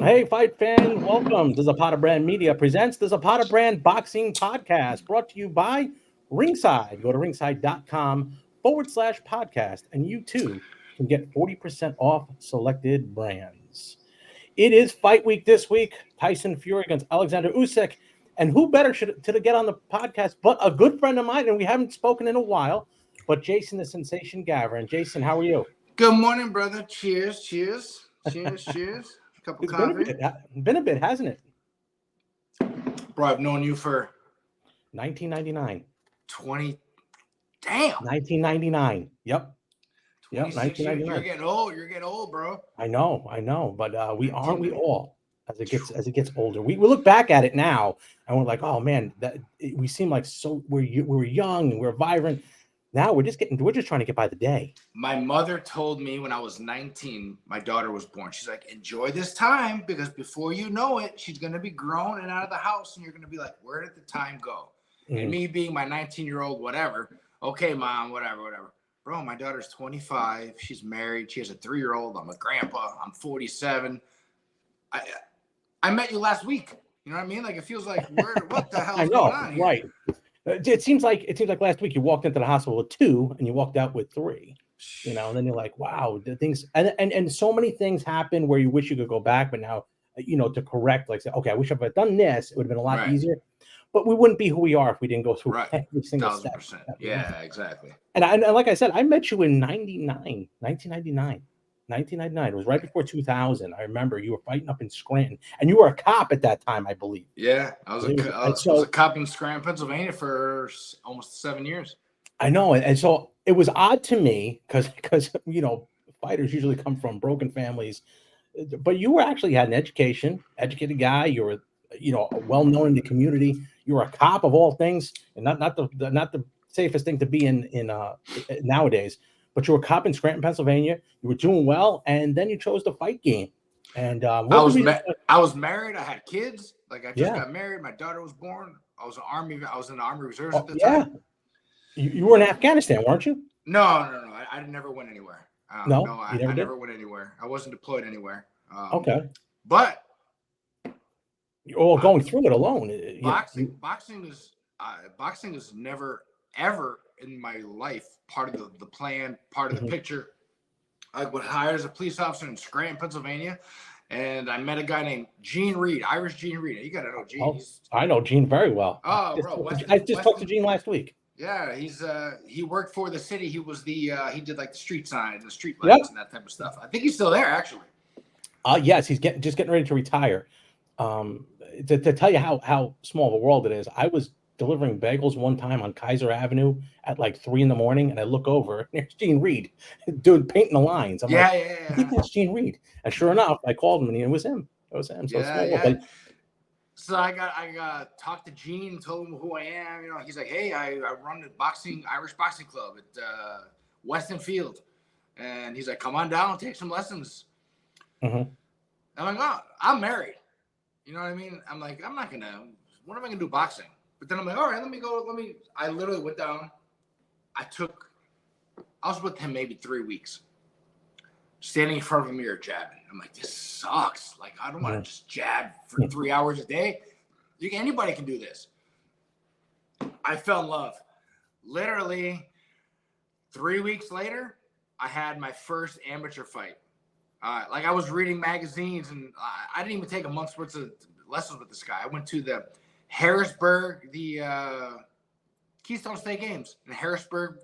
Hey, fight fan, welcome. The Zapata Brand Media presents the Zapata Brand Boxing Podcast, brought to you by Ringside. Go to ringside.com/podcast, and you too can get 40% off selected brands. It is fight week this week. Tyson Fury against Alexander Usyk. And who better to get on the podcast but a good friend of mine, and we haven't spoken in a while, but Jason the Sensation Gavern. Jason, how are you? Good morning, brother. Cheers, cheers, cheers, cheers. Cup of It's coffee. been a bit, hasn't it? Bro, I've known you for 1999. 20. Damn. 1999. Yep. 26 years. 1999. You're getting old. You're getting old, bro. I know. But we all as it gets older. We look back at it now and we're like, oh man, we seem like we were young and we're vibrant. Now we're just trying to get by the day. My mother told me when I was 19, my daughter was born. She's like, enjoy this time because before you know it, she's gonna be grown and out of the house, and you're gonna be like, where did the time go? Mm-hmm. And me being my 19-year-old, whatever. Okay, mom, whatever. Bro, my daughter's 25. She's married. She has a 3-year-old. I'm a grandpa. I'm 47. I met you last week. You know what I mean? Like, it feels like, what the hell is going on here? Right. It seems like last week you walked into the hospital with 2 and you walked out with 3. You know, and then you're like, wow, the things and so many things happen where you wish you could go back, but now, you know, to correct, like say, okay, I wish I had done this, it would have been a lot easier. But we wouldn't be who we are if we didn't go through every single 1,000%. step. Yeah, exactly. And like I said, I met you in 1999. 1999. It was right before 2000. I remember you were fighting up in Scranton, and you were a cop at that time, I believe. Yeah, I was a cop in Scranton, Pennsylvania for almost 7 years. I know, and so it was odd to me because you know, fighters usually come from broken families, but you actually had an educated guy. You were, you know, well known in the community. You were a cop of all things, and not the safest thing to be in nowadays. But you were a cop in Scranton, Pennsylvania. You were doing well, and then you chose the fight game. And I was married. I had kids. Like I just got married. My daughter was born. I was in the Army Reserves at the time. You were in Afghanistan, weren't you? No. I never went anywhere. I never went anywhere. I wasn't deployed anywhere. Okay. But you're going through it alone. Boxing is never ever in my life part of the plan, part of the picture. I was hired as a police officer in Scranton, Pennsylvania, and I met a guy named Gene Reed, Irish Gene Reed. You gotta know Gene. Oh, I know Gene very well. Oh, bro, I just talked to Gene last week. Yeah, he worked for the city. He was he did like the street signs and the street lights and that type of stuff. I think he's still there actually. Yes, he's getting ready to retire. To tell you how small the world it is, I was delivering bagels one time on Kaiser Avenue at like 3 a.m, and I look over and there's Gene Reed painting the lines. I'm like, I think that's Gene Reed. And sure enough, I called him and it was him. So So I got talked to Gene, told him who I am. You know, he's like, hey, I run the Irish boxing club at Weston Field, and he's like, come on down, take some lessons. I'm like, oh, I'm married. You know what I mean? I'm like, when am I gonna do boxing? But then I'm like, all right, I literally went down. I was with him maybe 3 weeks, standing in front of a mirror jabbing. I'm like, this sucks. Like, I don't want to just jab for 3 hours a day. Anybody can do this. I fell in love. Literally 3 weeks later, I had my first amateur fight. Like I was reading magazines, and I didn't even take a month's worth of lessons with this guy. I went to the Harrisburg, the Keystone State Games in Harrisburg,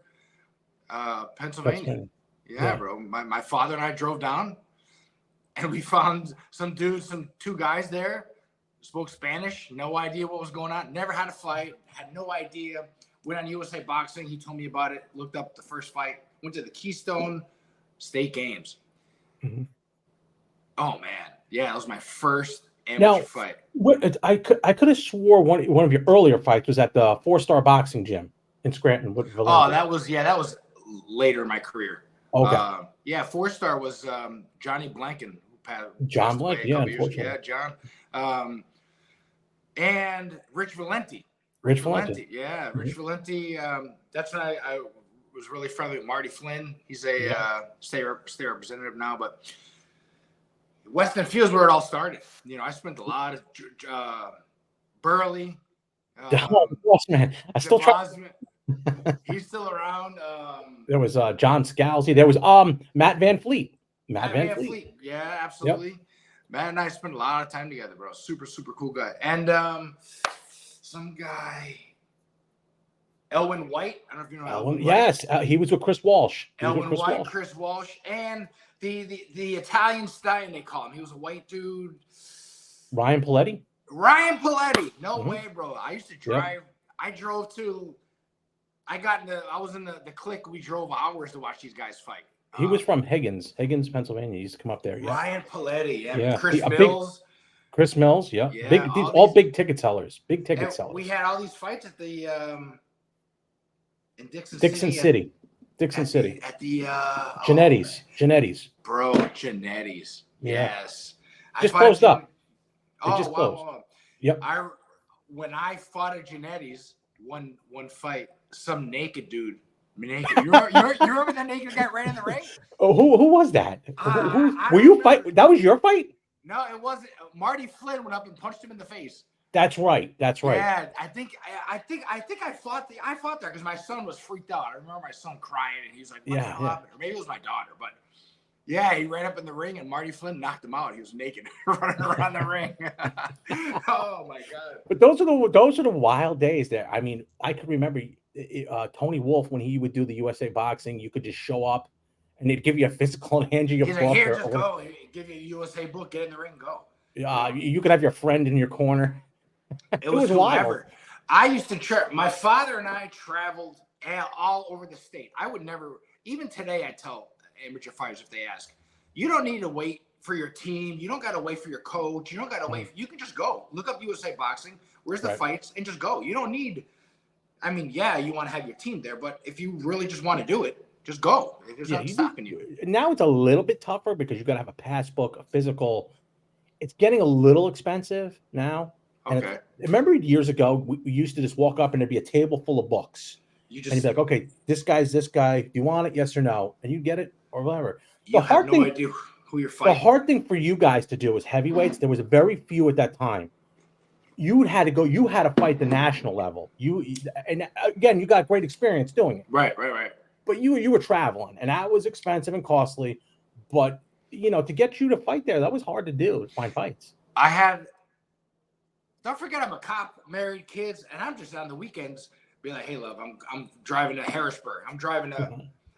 Pennsylvania. Yeah, bro. My father and I drove down, and we found some 2 guys there, spoke Spanish, no idea what was going on, never had a fight, had no idea. Went on USA Boxing. He told me about it, looked up the first fight, went to the Keystone State Games. Oh, man. Yeah, that was my first amateur fight. I could have swore one of your earlier fights was at the 4-Star Boxing Gym in Scranton. That was later in my career. Okay. 4-Star was Johnny Blanken. John Blanken, unfortunately. Yeah, John. And Rich Valenti. Rich Valenti. Yeah, Rich Valenti. That's when I was really friendly with Marty Flynn. He's a state representative now, but Weston Field's where it all started. You know, I spent a lot of Burley, Oh, yes, man. I still try. DeBosman. He's still around. There was John Scalzi. There was Matt Van Fleet. Matt Matt Van Van Fleet. Fleet. Yeah, Yep. absolutely. Matt and I spent a lot of time together, bro. Super, super cool guy. And some guy, Elwin White. I don't know if you know Elwin White. Yes, he was with Chris Walsh. Elwin White, Chris Walsh, and the Italian Stein, they call him. He was a white dude. Ryan Paletti. No way, bro. I used to drive. Yep. I drove to. I was in the clique. We drove hours to watch these guys fight. He was from Higgins, Pennsylvania. He used to come up there. Yeah. Ryan Paletti. Yeah. Chris Mills. Chris Mills. Yeah. Big ticket sellers. Big ticket sellers. We had all these fights at the in Dixon City. At the Genetti's. Bro, Genetti's. Yeah. Yes. Just closed up. It just closed. Wow. Yep. When I fought at Genetti's, one fight, some naked dude. Naked. You remember that naked guy right in the ring? Oh, who was that? Were you fight? That was your fight? No, it wasn't. Marty Flynn went up and punched him in the face. That's right. Yeah, I think I fought there because my son was freaked out. I remember my son crying and he's like, "What the hell happened?" Or maybe it was my daughter, but yeah, he ran up in the ring and Marty Flynn knocked him out. He was naked running around the ring. Oh my god! But those are the wild days there. I mean, I could remember Tony Wolf when he would do the USA Boxing. You could just show up and they'd give you a physical and hand you your book. Like, here, just go. He'd give you a USA book. Get in the ring, go. You could have your friend in your corner. It was wild. I used to my father and I traveled all over the state. I would never, even today, I tell amateur fighters if they ask, you don't need to wait for your team. You don't got to wait for your coach. You don't got to wait. You can just go. Look up USA Boxing. Where's the fights? And just go. You don't need, I mean, yeah, you want to have your team there, but if you really just want to do it, just go. There's nothing stopping you. Now it's a little bit tougher because you got to have a passbook, a physical. It's getting a little expensive now. Okay. Remember years ago, we used to just walk up and there'd be a table full of books. And you'd be like, okay, this guy's this guy. Do you want it? Yes or no? And you get it or whatever. You have no idea who you're fighting. The hard thing for you guys to do is heavyweights. There was very few at that time. You had to fight the national level. And again, you got great experience doing it. Right. But you were traveling, and that was expensive and costly. But to get you to fight there, that was hard to do, to find fights. Don't forget I'm a cop, married, kids, and I'm just on the weekends being like, hey, love, I'm driving to Harrisburg.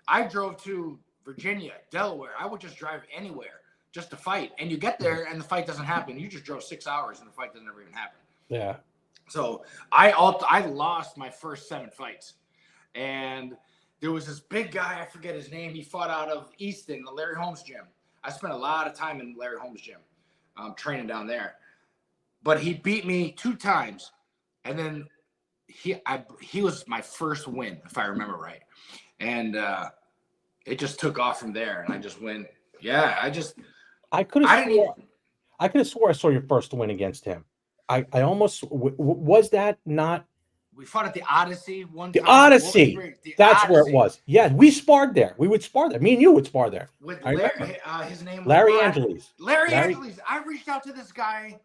I drove to Virginia, Delaware. I would just drive anywhere just to fight. And you get there and the fight doesn't happen. You just drove 6 hours and the fight doesn't ever even happen. Yeah. So I lost my first 7 fights. And there was this big guy, I forget his name. He fought out of Easton, the Larry Holmes gym. I spent a lot of time in Larry Holmes gym, training down there. But he beat me 2 times, and then he was my first win, if I remember right. And it just took off from there, and I just went. Yeah, I could have swore I saw your first win against him. I almost was that not. We fought at the Odyssey one time. Odyssey. That's where it was. Yeah, we sparred there. We would spar there. Me and you would spar there. With Larry, his name was Larry Angeles. Larry Angeles. I reached out to this guy.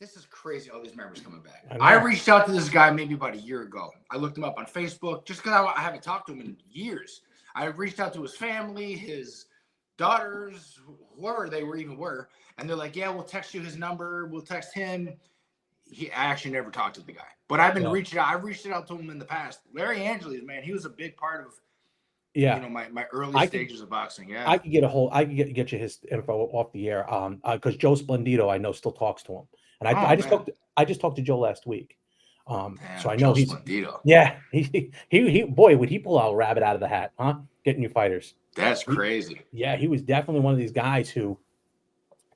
This is crazy. All these memories coming back. I reached out to this guy maybe about a year ago. I looked him up on Facebook just because I haven't talked to him in years. I reached out to his family, his daughters, whoever they were, and they're like, "Yeah, we'll text you his number. We'll text him." I actually never talked to the guy, but I've been reaching out. I've reached out to him in the past. Larry Angeles, man, he was a big part of my early stages of boxing. Yeah, I could get you his info off the air because Joe Splendito I know still talks to him. And I just talked to Joe last week. So I know he's Splendito. Yeah, he boy, would he pull out a rabbit out of the hat, huh? Getting you fighters. That's crazy. He was definitely one of these guys who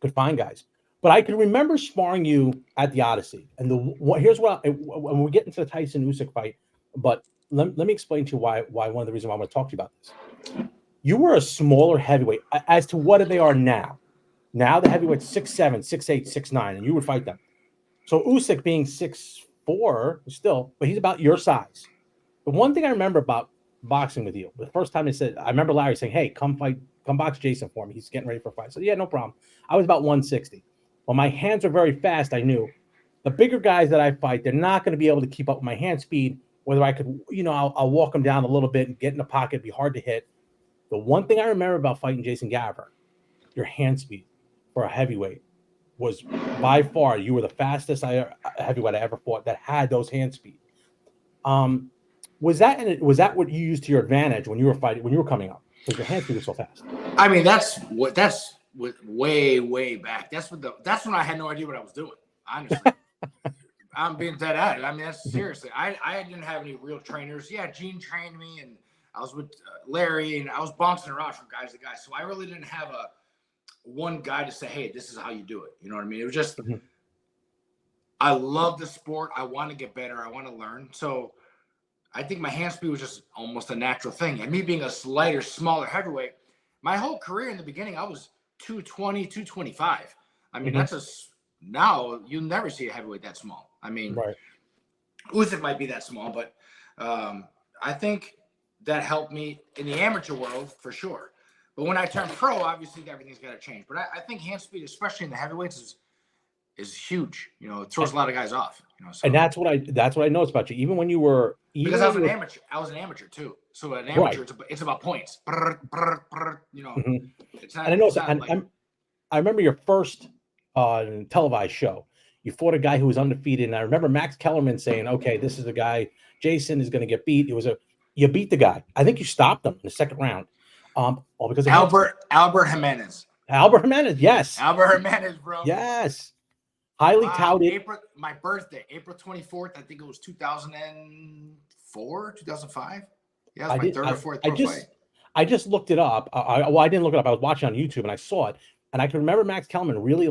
could find guys. But I can remember sparring you at the Odyssey. And here's what when we get into the Tyson Usyk fight, but let me explain to you why one of the reasons why I want to talk to you about this. You were a smaller heavyweight as to what they are now. Now the heavyweight's 6'7", 6'8", 6'9", and you would fight them. So Usyk being 6'4", still, but he's about your size. But one thing I remember about boxing with you, the first time I remember Larry saying, "Hey, come fight come box Jason for me. He's getting ready for a fight. So yeah, no problem. I was about 160. Well, my hands are very fast. I knew the bigger guys that I fight, they're not going to be able to keep up with my hand speed. Whether I could, I'll walk them down a little bit and get in the pocket, it'd be hard to hit. The one thing I remember about fighting Jason Gavern, your hand speed for a heavyweight was by far, you were the fastest heavyweight I ever fought that had those hand speed. Was that what you used to your advantage when you were fighting, when you were coming up, because your hand speed was so fast? I mean, that's way back. That's when I had no idea what I was doing. Honestly, I'm being dead at it. I mean, that's seriously. I didn't have any real trainers. Yeah, Gene trained me, and I was with Larry, and I was bouncing around from guys to guys. So I really didn't have one guy to say, "Hey, this is how you do it." You know what I mean? It was just, I love the sport. I want to get better. I want to learn. So I think my hand speed was just almost a natural thing. And me being a lighter, smaller heavyweight, my whole career in the beginning, I was 220, 225. I mean, now you'll never see a heavyweight that small. I mean, right. Usyk might be that small, but I think that helped me in the amateur world for sure. But when I turned pro, obviously everything's got to change. But I think hand speed, especially in the heavyweights, is huge. It throws a lot of guys off. So. And that's what I noticed about you. Even when you were, because I was an amateur too. So an amateur, right. It's about points. It's not. And I know. I remember your first televised show. You fought a guy who was undefeated, and I remember Max Kellerman saying, "Okay, this is the guy. Jason is going to get beat." You beat the guy. I think you stopped him in the second round. All because of Albert Jimenez. Albert Jimenez, yes. Albert Jimenez, bro. Yes. Highly touted. My birthday, April 24th. I think it was 2004, 2005. Yeah, it was my third or fourth fight. I just looked it up. I didn't look it up. I was watching on YouTube and I saw it. And I can remember Max Kellerman really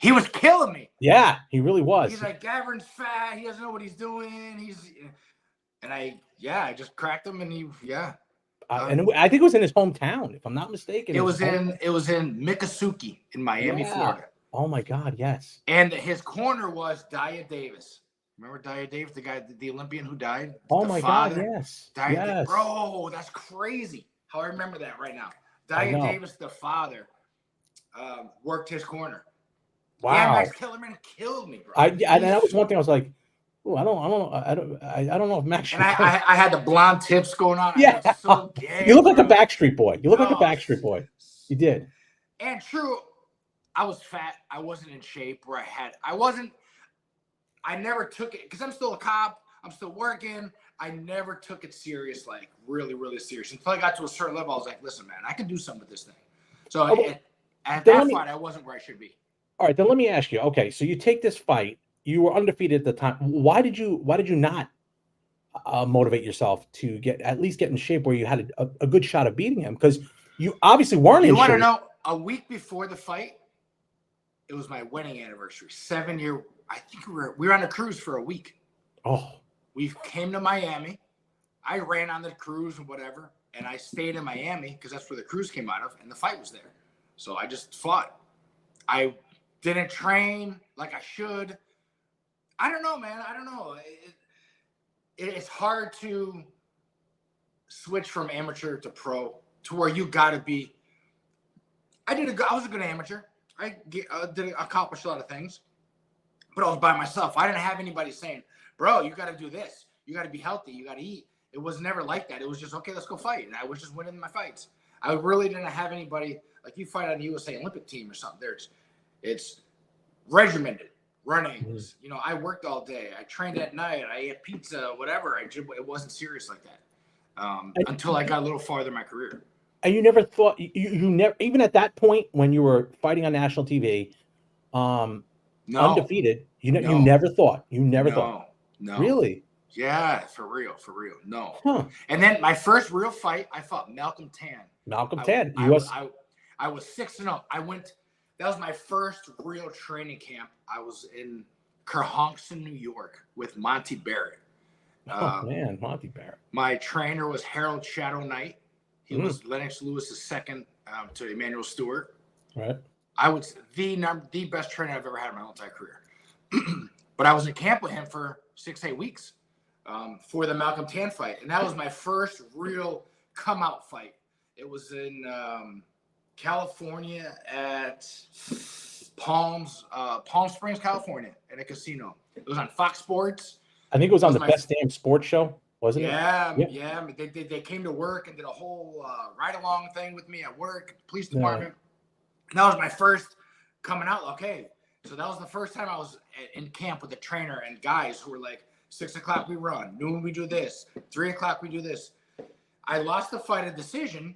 he was killing me. Yeah, he really was. He's like, Gavern's fat. He doesn't know what he's doing. I just cracked him, and and I think it was in his hometown, if I'm not mistaken. It was in Miccosukee in Miami, Florida. Oh my God, yes. And his corner was Dia Davis. Remember Dia Davis, the guy, the Olympian who died? Oh my God, yes. Yes. Bro, that's crazy. How I remember that right now. Dia Davis, the father, worked his corner. Wow. Yeah, Max Kellerman killed me, bro. And that was one thing I was like, oh, I don't know if Max. And I had the blonde tips going on. Yeah. So gay, you look like a Backstreet Boy. You look like a Backstreet Boy. You did. And true, I was fat. I wasn't in shape where I never took it because I'm still a cop. I'm still working. I never took it serious, like really, really serious. Until I got to a certain level, I was like, listen, man, I can do something with this thing. So at that fight, I wasn't where I should be. All right, then let me ask you. Okay, so you take this fight. You were undefeated at the time. Why did you not motivate yourself to at least get in shape where you had a good shot of beating him? Because you obviously weren't in shape. You want to know? A week before the fight, it was my wedding anniversary. 7-year. I think we were on a cruise for a week. Oh. We came to Miami. I ran on the cruise and whatever, and I stayed in Miami because that's where the cruise came out of, and the fight was there. So I just fought. I didn't train like I should. I don't know, man. I don't know. It's hard to switch from amateur to pro to where you got to be. I was a good amateur. I did accomplish a lot of things, but I was by myself. I didn't have anybody saying, bro, you got to do this. You got to be healthy. You got to eat. It was never like that. It was just, okay, let's go fight. And I was just winning my fights. I really didn't have anybody like you fight on the USA Olympic team or something. It's regimented runnings. I worked all day. I trained at night. I ate pizza, whatever. It wasn't serious like that until I got a little farther in my career. And you never thought you never, even at that point when you were fighting on national TV, undefeated, you never thought. No. Really? Yeah, for real. No. Huh. And then my first real fight, I fought Malcolm Tan. I was 6-0. That was my first real training camp. I was in Kerhonkson, New York with Monty Barrett. Man, Monty Barrett. My trainer was Harold Shadow Knight. He was Lennox Lewis's second to Emmanuel Stewart. Right. I was the best trainer I've ever had in my whole entire career. But I was in camp with him for 6-8 weeks for the Malcolm Tan fight. And that was my first real come-out fight. It was in California at Palm Springs, California, at a casino. It was on Fox Sports. I think it was That on was the my Best Damn Sports Show, wasn't it? yeah. They came to work and did a whole ride along thing with me at work, police Yeah. department. And that was my first coming out. Okay, so that was the first time I was in camp with a trainer and guys who were like, 6 o'clock we run, noon we do this, 3 o'clock we do this. I lost the fight a decision,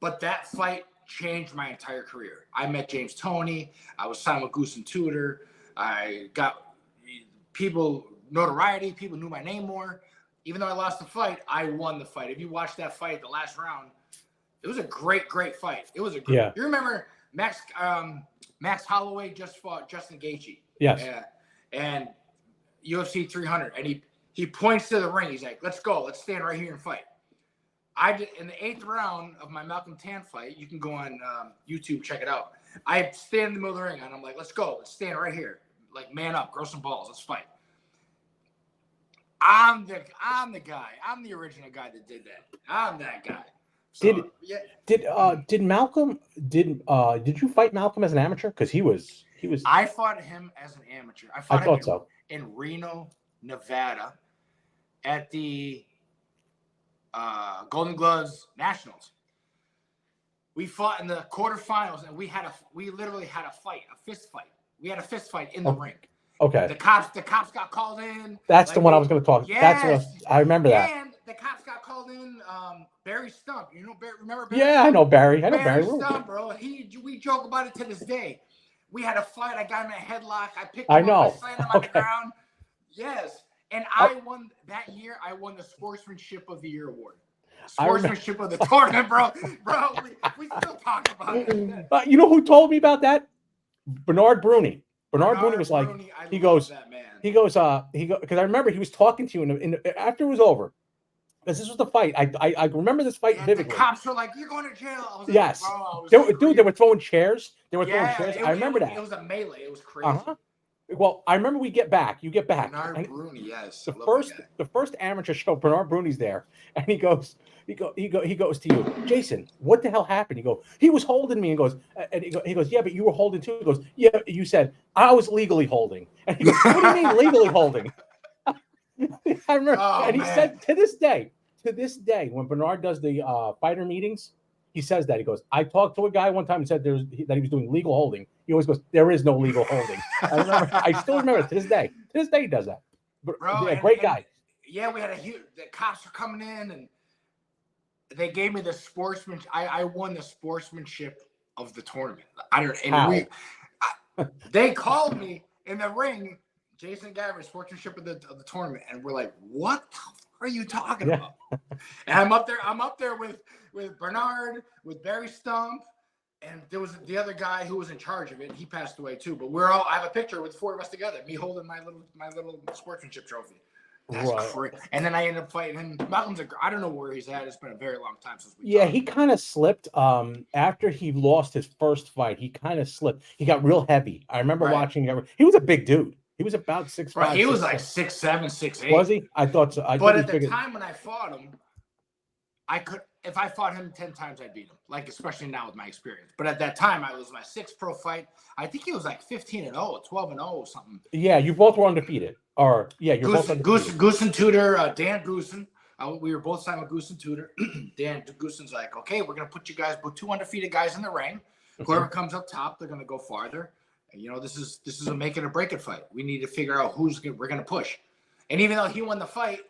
but that fight changed my entire career. I met James Toney. I was signed with Goose and Tudor. I got people notoriety. People knew my name more. Even though I lost the fight, I won the fight. If you watch that fight at the last round, it was a great fight. It was a great. Yeah. You remember Max Holloway just fought Justin Gaethje. Yes. And UFC 300, and he points to the ring. He's like, "Let's go. Let's stand right here and fight." I did in the 8th round of my Malcolm Tan fight. You can go on YouTube, check it out. I stand in the middle of the ring and I'm like, "Let's go. Let's stand right here. Like, man up, grow some balls. Let's fight." I'm the guy. I'm the original guy that did that. I'm that guy. So, did Malcolm did you fight Malcolm as an amateur? Because he was. I fought him as an amateur. I thought so. In Reno, Nevada, at the Golden Gloves Nationals. We fought in the quarterfinals, and we literally had a fight, a fist fight. We had a fist fight in the ring. Okay. The cops got called in. That's the one I was going to talk. Yes. That's what I remember that. And the cops got called in. Barry Stump, you know, remember Yeah, Barry? Stump? I know Barry. Barry Stump, bro. We joke about it to this day. We had a fight. I got him in a headlock. I picked him up. I slammed him on the ground. Yes. And I won that year. I won the Sportsmanship of the Year award. Sportsmanship of the tournament, bro. Bro, we still talk about it. You know who told me about that? Bernard Bruni. Bernard Bruni was like, he goes, because I remember he was talking to you after it was over. Because this was the fight. I remember this fight vividly. The cops were like, "You're going to jail." I was yes. Like, dude, they were throwing chairs. They were throwing chairs. I remember that. It was a melee. It was crazy. Well, I remember you get back. Bernard Bruni, yes. The first amateur show, Bernard Bruni's there, and he goes to you, "Jason, what the hell happened?" You go, "He was holding me," and he goes, "Yeah, but you were holding too." He goes, "Yeah, you said I was legally holding." And he goes, "What do you mean legally holding?" I remember, he said to this day, when Bernard does the fighter meetings, he says that. He goes, "I talked to a guy one time and said that he was doing legal holding." He always goes, "There is no legal holding." I still remember it to this day. To this day, he does that. But great guy. Yeah, we had the cops were coming in and they gave me the sportsmanship. I won the sportsmanship of the tournament. They called me in the ring, Jason Gavern, sportsmanship of the tournament, and we're like, "What the fuck are you talking about?" And I'm up there with Bernard, with Barry Stump, and there was the other guy who was in charge of it. He passed away too, but I have a picture with 4 of us together, me holding my little sportsmanship trophy. That's crazy. And then I ended up fighting him. Malcolm's I don't know where he's at. It's been a very long time since we talked. He kind of slipped. After he lost his first fight, he kind of slipped. He got real heavy. I remember watching him. He was a big dude. He was about 6'5". He was like 6'7", 6'8". Was he? I thought so. But at the time when I fought him, if I fought him 10 times, I'd beat him. Like, especially now with my experience. But at that time, I was my 6th pro fight. I think he was like 15-0, 12-0 or something. Yeah, you both were undefeated. You're both undefeated. Goose and Tudor, Dan Goosen. We were both signed with Goose and Tudor. Dan Goosen's like, "Okay, we're gonna put 2 undefeated guys in the ring. Whoever comes up top, they're gonna go farther. And, you know, this is a make it or break it fight. We need to figure out we're gonna push." And even though he won the fight,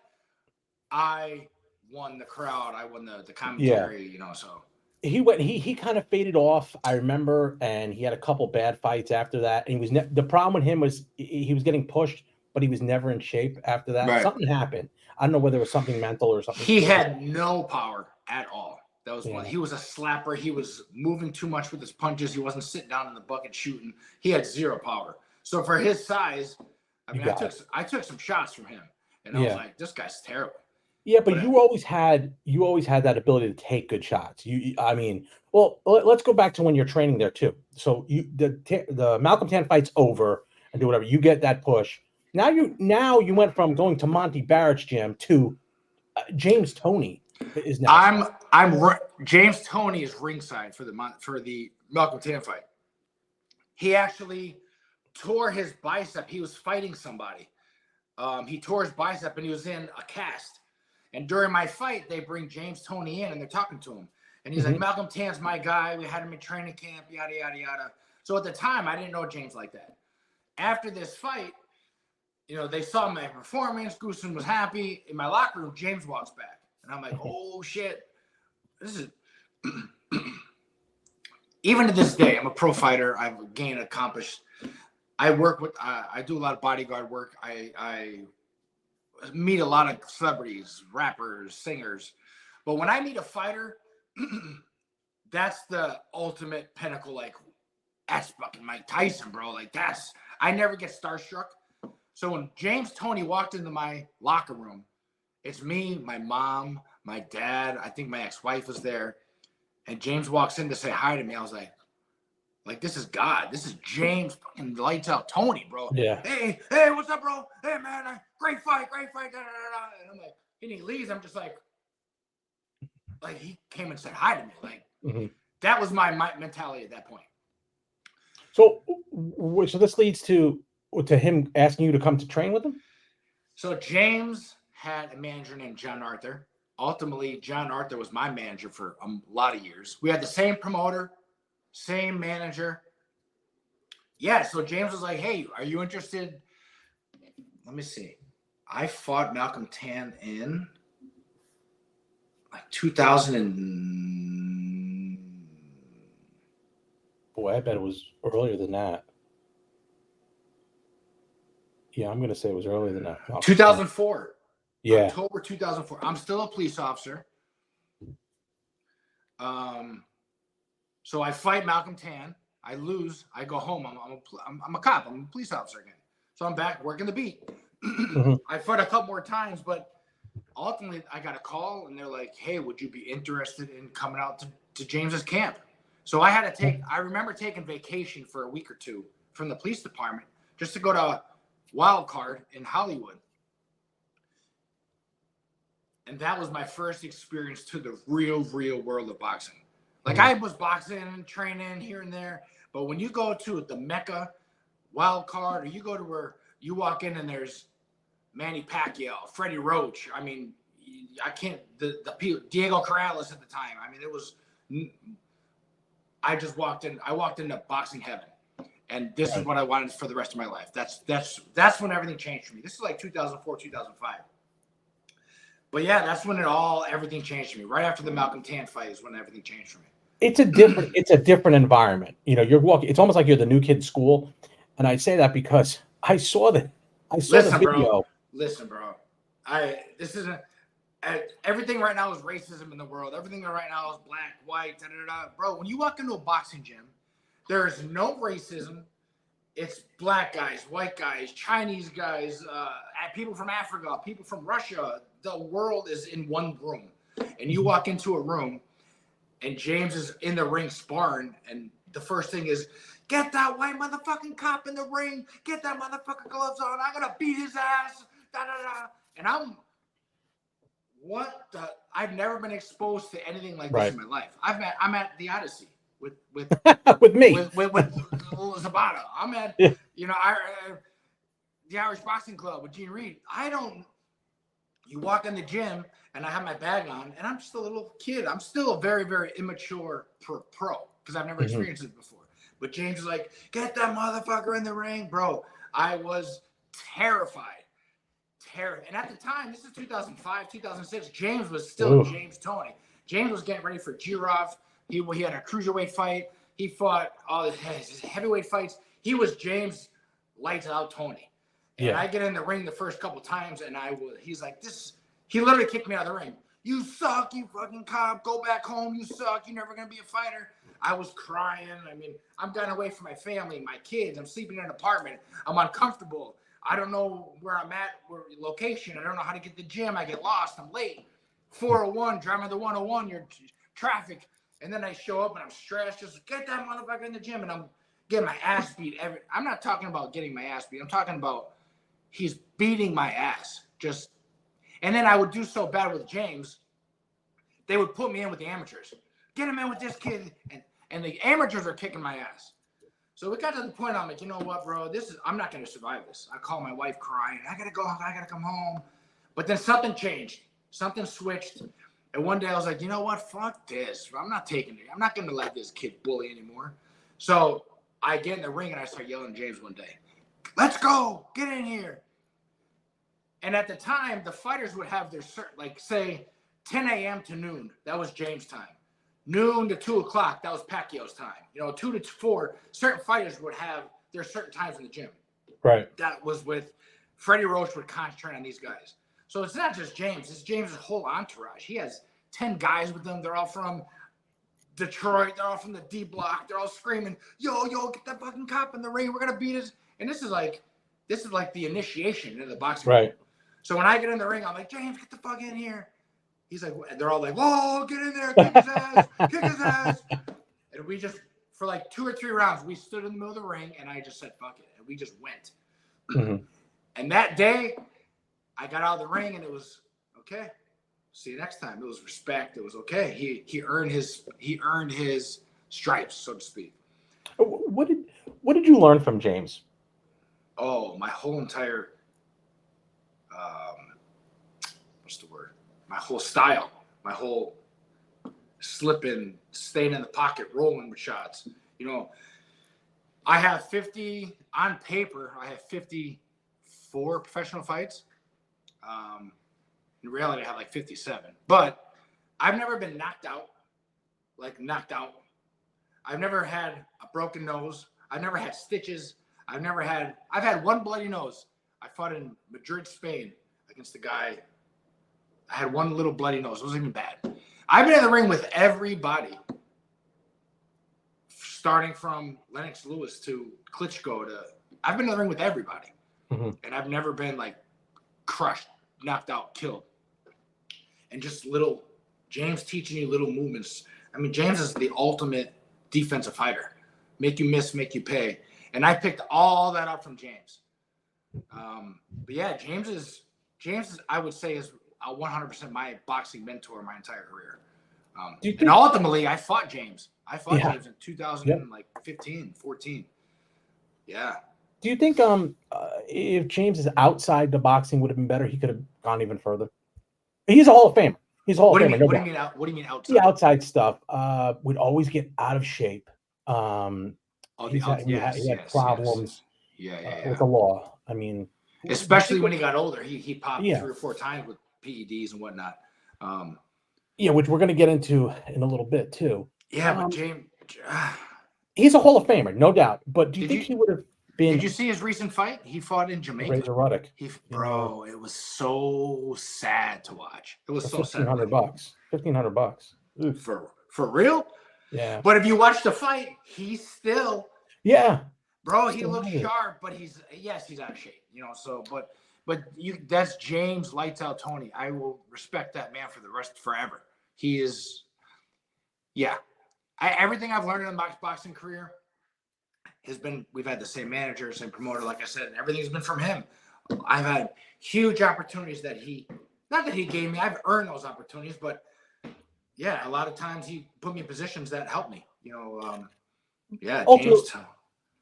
I won the crowd. I won the commentary. You know, so he kind of faded off. I remember, and he had a couple bad fights after that. And the problem with him was he was getting pushed, but he was never in shape after that. Right. Something happened. I don't know whether it was something mental or something. He had no power at all. That was one. He was a slapper. He was moving too much with his punches. He wasn't sitting down in the bucket shooting. He had zero power. So for his size, I took some shots from him, and I was like, "This guy's terrible." Yeah, but you always had that ability to take good shots. Let's go back to when you're training there too. So the Malcolm Tan fight's over and do whatever. You get that push. Now you went from going to Monty Barrett's gym to James Toney. is next. James Toney is ringside for the Malcolm Tan fight. He actually tore his bicep. He was fighting somebody. He tore his bicep and he was in a cast. And during my fight, they bring James Toney in and they're talking to him. And he's like, Malcolm Tan's my guy. We had him in training camp, yada, yada, yada. So at the time, I didn't know James like that. After this fight, you know, they saw my performance. Goosen was happy. In my locker room, James walks back. And I'm like, oh, shit. This is... Even to this day, I'm a pro fighter. I've accomplished. I work with, I do a lot of bodyguard work. I meet a lot of celebrities, rappers, singers. But when I meet a fighter, that's the ultimate pinnacle. Like, that's fucking Mike Tyson, bro. Like, I never get starstruck. So when James Toney walked into my locker room, it's me, my mom, my dad. I think my ex-wife was there. And James walks in to say hi to me. I was like, this is God. This is James fucking lights out Toney, bro. Yeah. Hey, what's up, bro? Hey, man, great fight. Da, da, da, da. And I'm like, and he leaves. I'm just like he came and said hi to me. Like, that was my mentality at that point. So this leads to him asking you to come to train with him? So James had a manager named John Arthur. Ultimately, John Arthur was my manager for a lot of years. We had the same promoter, same manager. Yeah, so James was like, hey, are you interested? Let me see. I fought Malcolm Tan in like 2000 and... Boy, I bet it was earlier than that. Yeah, I'm going to say it was earlier than that. 2004. Yeah. October 2004. I'm still a police officer. So I fight Malcolm Tan. I lose. I go home. I'm a cop. I'm a police officer again. So I'm back working the beat. I fought a couple more times, but ultimately I got a call and they're like, hey, would you be interested in coming out to James's camp? So I had to I remember taking vacation for a week or two from the police department just to go to Wild Card in Hollywood. And that was my first experience to the real world of boxing. Like, I was boxing and training here and there, but when you go to the Mecca, Wild Card, or you go to where you walk in and there's Manny Pacquiao, Freddie Roach. I mean, I can't, the people, Diego Corrales at the time. I mean, it was, I just walked in, I walked into boxing heaven. And this is what I wanted for the rest of my life. That's when everything changed for me. This is like 2004, 2005. But yeah, that's when everything changed for me. Right after the Malcolm Tan fight is when everything changed for me. It's a different environment. You know, you're walking, it's almost like you're the new kid in school. And I say that because I saw the video. Listen, bro. This isn't, everything right now is racism in the world. Everything right now is black, white, da, da, da. Bro, when you walk into a boxing gym, there is no racism. It's black guys, white guys, Chinese guys, people from Africa, people from Russia. The world is in one room. And you walk into a room and James is in the ring sparring. And the first thing is, get that white motherfucking cop in the ring. Get that motherfucking gloves on. I'm going to beat his ass. Da, da, da. And I've never been exposed to anything like this in my life. I'm at the Odyssey with with me. With Zabata. I'm at, the Irish Boxing Club with Gene Reed. You walk in the gym and I have my bag on and I'm just a little kid. I'm still a very, very immature pro because I've never experienced it before. But James is like, get that motherfucker in the ring, bro. I was terrified. And at the time, this is 2005, 2006, James was still James Toney. James was getting ready for Giraffe. He had a cruiserweight fight. He fought all his heavyweight fights. He was James lights out Toney. And I get in the ring the first couple times, and he's like, he literally kicked me out of the ring. You suck, you fucking cop. Go back home. You suck. You're never going to be a fighter. I was crying. I mean, I'm gone away from my family, my kids. I'm sleeping in an apartment. I'm uncomfortable. I don't know where I'm at, location. I don't know how to get to the gym. I get lost. I'm late. 401, driving the 101, you're traffic. And then I show up and I'm stressed. Just get that motherfucker in the gym. And I'm getting my ass beat. I'm not talking about getting my ass beat. I'm talking about he's beating my ass. And then I would do so bad with James they would put me in with the amateurs. Get him in with this kid, and the amateurs are kicking my ass. So it got to the point I'm like, you know what, bro? I'm not gonna survive this. I call my wife crying. I gotta go. I gotta come home. But then something changed. Something switched. And one day I was like, you know what? Fuck this. I'm not taking it. I'm not gonna let this kid bully anymore. So I get in the ring and I start yelling at James one day. Let's go. Get in here. And at the time, the fighters would have their say 10 a.m. to noon. That was James' time. Noon to 2 o'clock, that was Pacquiao's time. 2 to 4, certain fighters would have their certain times in the gym. Right. That was with Freddie Roach would concentrate on these guys. So it's not just James. It's James' whole entourage. He has 10 guys with him. They're all from Detroit. They're all from the D block. They're all screaming, yo, get that fucking cop in the ring. We're going to beat us. And this is like the initiation into the boxing. Right. So when I get in the ring, I'm like, James, get the fuck in here. He's like, and they're all like, whoa, get in there, kick his ass, kick his ass. And we just, for like 2 or 3 rounds, we stood in the middle of the ring, and I just said, fuck it. And we just went. Mm-hmm. And that day, I got out of the ring, and it was, okay, see you next time. It was respect. It was okay. He earned his stripes, so to speak. What did you learn from James? Oh, my whole entire, what's the word? My whole style, my whole slipping, staying in the pocket, rolling with shots. I have 50 on paper. I have 54 professional fights. In reality, I have like 57. But I've never been knocked out. I've never had a broken nose. I've never had stitches. I've had one bloody nose. I fought in Madrid, Spain against a guy. I had one little bloody nose. It wasn't even bad. I've been in the ring with everybody, starting from Lennox Lewis to Klitschko I've been in the ring with everybody. Mm-hmm. And I've never been like crushed, knocked out, killed. And just little James teaching you little movements. I mean, James is the ultimate defensive fighter. Make you miss, make you pay. And I picked all that up from James. But yeah, James is I would say is 100% my boxing mentor my entire career. And ultimately, I fought James. James in 2015, 14. Yeah. Do you think if James is outside the boxing would have been better? He could have gone even further. He's a Hall of Famer. He's a Hall of Famer. What do you mean outside? The outside stuff would always get out of shape. He had problems with the law. I mean, especially when he got older, he popped 3 or 4 times with PEDs and whatnot. Which we're going to get into in a little bit too. Yeah, but James, he's a Hall of Famer, no doubt. But do you think he would have been? Did you see his recent fight? He fought in Jamaica. Razor Ruddock. Bro, it was so sad to watch. It was so sad. $1,500. For real? Yeah. But if you watch the fight, he's still. Yeah. Bro, he looks sharp, but he's out of shape. So that's James Lights Out Tony. I will respect that man for forever. He is, everything I've learned in my boxing career has been, we've had the same manager, same promoter, like I said, and everything's been from him. I've had huge opportunities not that he gave me, I've earned those opportunities, but a lot of times he put me in positions that helped me, James.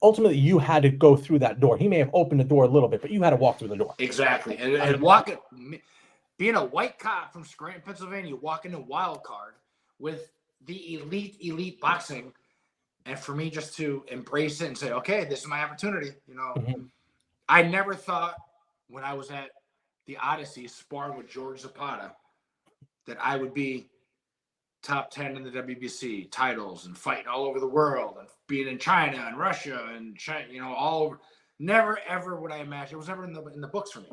Ultimately, you had to go through that door. He may have opened the door a little bit, but you had to walk through the door. Exactly. Being a white cop from Scranton, Pennsylvania, walking a wild card with the elite boxing, and for me just to embrace it and say, okay, this is my opportunity. Mm-hmm. I never thought when I was at the Odyssey sparring with George Zapata that I would be top 10 in the WBC titles and fighting all over the world and being in China and Russia and China, all over. Never, ever would I imagine. It was never in the books for me.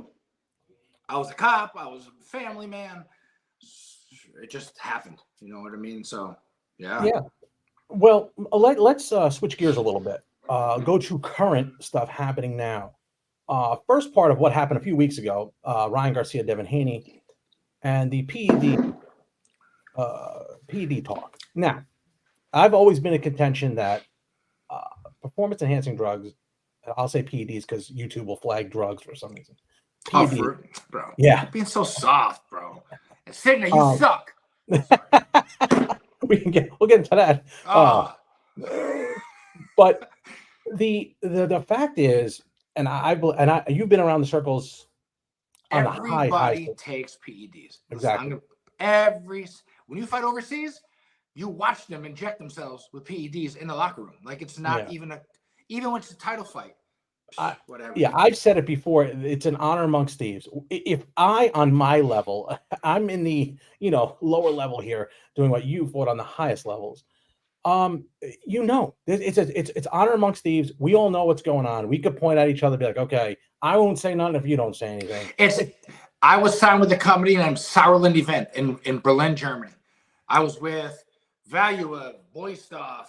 I was a cop. I was a family man. It just happened. You know what I mean? So, yeah. Yeah. Well, let's switch gears a little bit. Go to current stuff happening now. First part of what happened a few weeks ago, Ryan Garcia, Devin Haney, and the PED talk. Now, I've always been in contention that performance-enhancing drugs, I'll say PEDs because YouTube will flag drugs for some reason. PED, bro. Yeah. Being so soft, bro. And Sidney, you suck. Sorry. We'll get into that. Oh, But the fact is, you've been around the circles on the high everybody school. takes PEDs. Listen, Exactly. when you fight overseas, you watch them inject themselves with PEDs in the locker room. Like it's not Yeah. even when it's a title fight. I, Whatever. yeah, I've said it before. It's an honor amongst thieves. If on my level, I'm in the lower level here, doing what you fought on the highest levels. It's honor amongst thieves. We all know what's going on. We could point at each other, and be like, okay, I won't say nothing if you don't say anything. I was signed with a company named Sauerland Event in Berlin, Germany. I was with Value, Boystoff,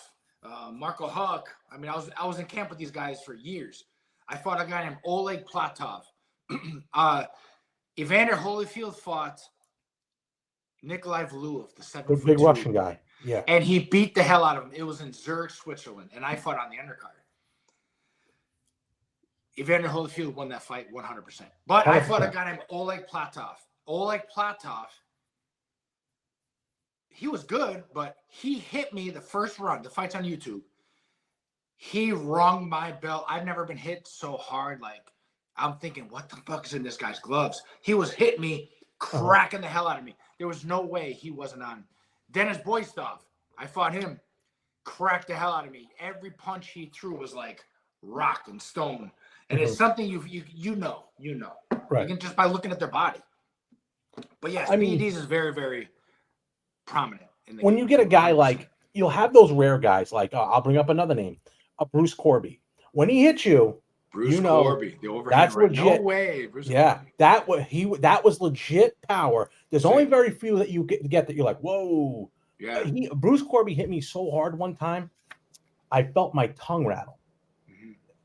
Marco Huck. I mean, I was in camp with these guys for years. I fought a guy named Oleg Platov. Evander Holyfield fought Nikolai Valuev, the The 7'2", big Russian guy. Yeah. and he beat the hell out of him. It was in Zurich, Switzerland, and I fought on the undercard. Evander Holyfield won that fight 100%. But I fought a guy named Oleg Platov. Oleg Platov, he was good, but he hit me the first run. The fight's on YouTube. He wrung my belt. I've never been hit so hard. Like, I'm thinking, what the fuck is in this guy's gloves? He was hitting me, cracking the hell out of me. There was no way he wasn't on. Dennis Boystoff, I fought him, cracked the hell out of me. Every punch he threw was like rock and stone. And it's something you know. Right. You can just by looking at their body. But yes, PEDs is very, very prominent in the when game. You get a guy 100%. like, you'll have those rare guys like, I'll bring up another name, Bruce Corby. When he hits you, Corby, the overhand that's right. legit. No way, Bruce Corby. That was legit power. There's only very few that you get that you're like, whoa. Yeah. Bruce Corby hit me so hard one time, I felt my tongue rattle.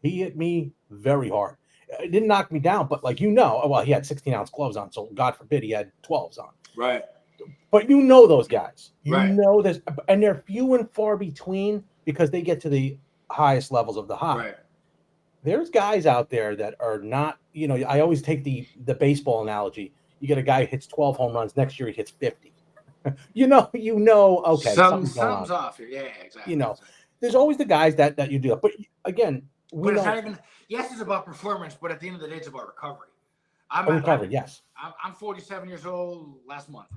He hit me very hard. It didn't knock me down, but well, he had 16-ounce gloves on, so God forbid he had 12s on. Right. But those guys. Know this, and they're few and far between because they get to the highest levels of the high. Right. There's guys out there that are not, I always take the baseball analogy. You get a guy who hits 12 home runs, next year he hits 50. Okay, something's off here. Yeah, exactly. There's always the guys that you do that. But again, it's not even, yes, it's about performance, but at the end of the day, it's about recovery. Yes. I'm 47 years old last month.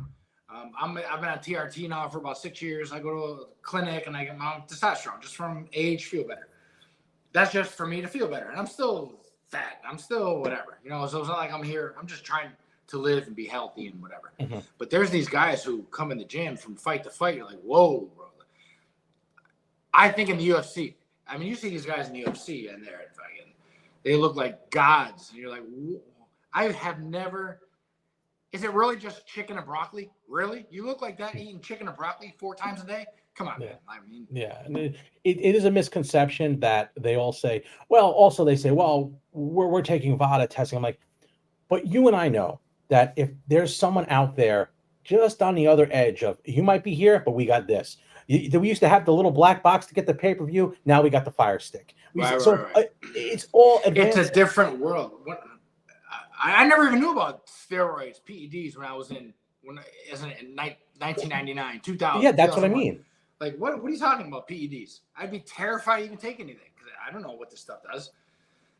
I've been on TRT now for about 6 years. I go to a clinic and I get my testosterone just from age, feel better. That's just for me to feel better. And I'm still fat. I'm still whatever, so it's not like I'm here. I'm just trying to live and be healthy and whatever. But there's these guys who come in the gym from fight to fight. You're like, whoa, bro. I think in the UFC, I mean, you see these guys in the UFC and they look like gods. And you're like, I have never. Is it really just chicken and broccoli? Really? You look like that eating chicken and broccoli 4 times a day? Come on, man. I mean, and it is a misconception that they all say. Well, also they say, well, we're taking VADA testing. I'm like, but you and I know that if there's someone out there just on the other edge of, you might be here, but we got this. We used to have the little black box to get the pay-per-view. Now we got the Fire Stick. Right. It's all advanced. It's a different world. I never even knew about steroids, PEDs, when I was in 1999, 2000. Yeah, that's what I mean. Like, what are you talking about, PEDs? I'd be terrified to even take anything because I don't know what this stuff does.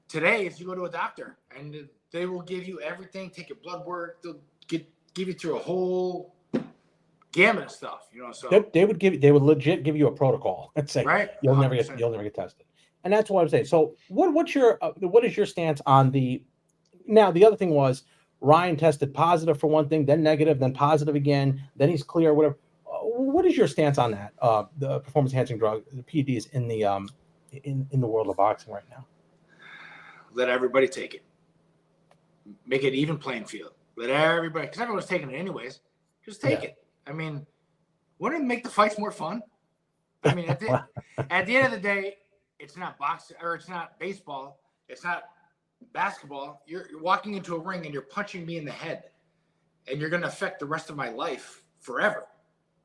Today, if you go to a doctor and they will give you everything, take your blood work, they'll give you through a whole gamut of stuff, So they would legit give you a protocol and say, right, you'll never get tested, and that's what I'm saying. So, what is your stance on the? Now, the other thing was Ryan tested positive for one thing, then negative, then positive again, then he's clear, whatever. What is your stance on that? The performance-enhancing drug, the PEDs in the in the world of boxing right now. Let everybody take it. Make it even playing field. Let everybody, because everyone's taking it anyways. Just take it. I mean, wouldn't it make the fights more fun? I mean, at the end of the day, it's not boxing or it's not baseball. It's not basketball. You're walking into a ring and you're punching me in the head, and you're going to affect the rest of my life forever.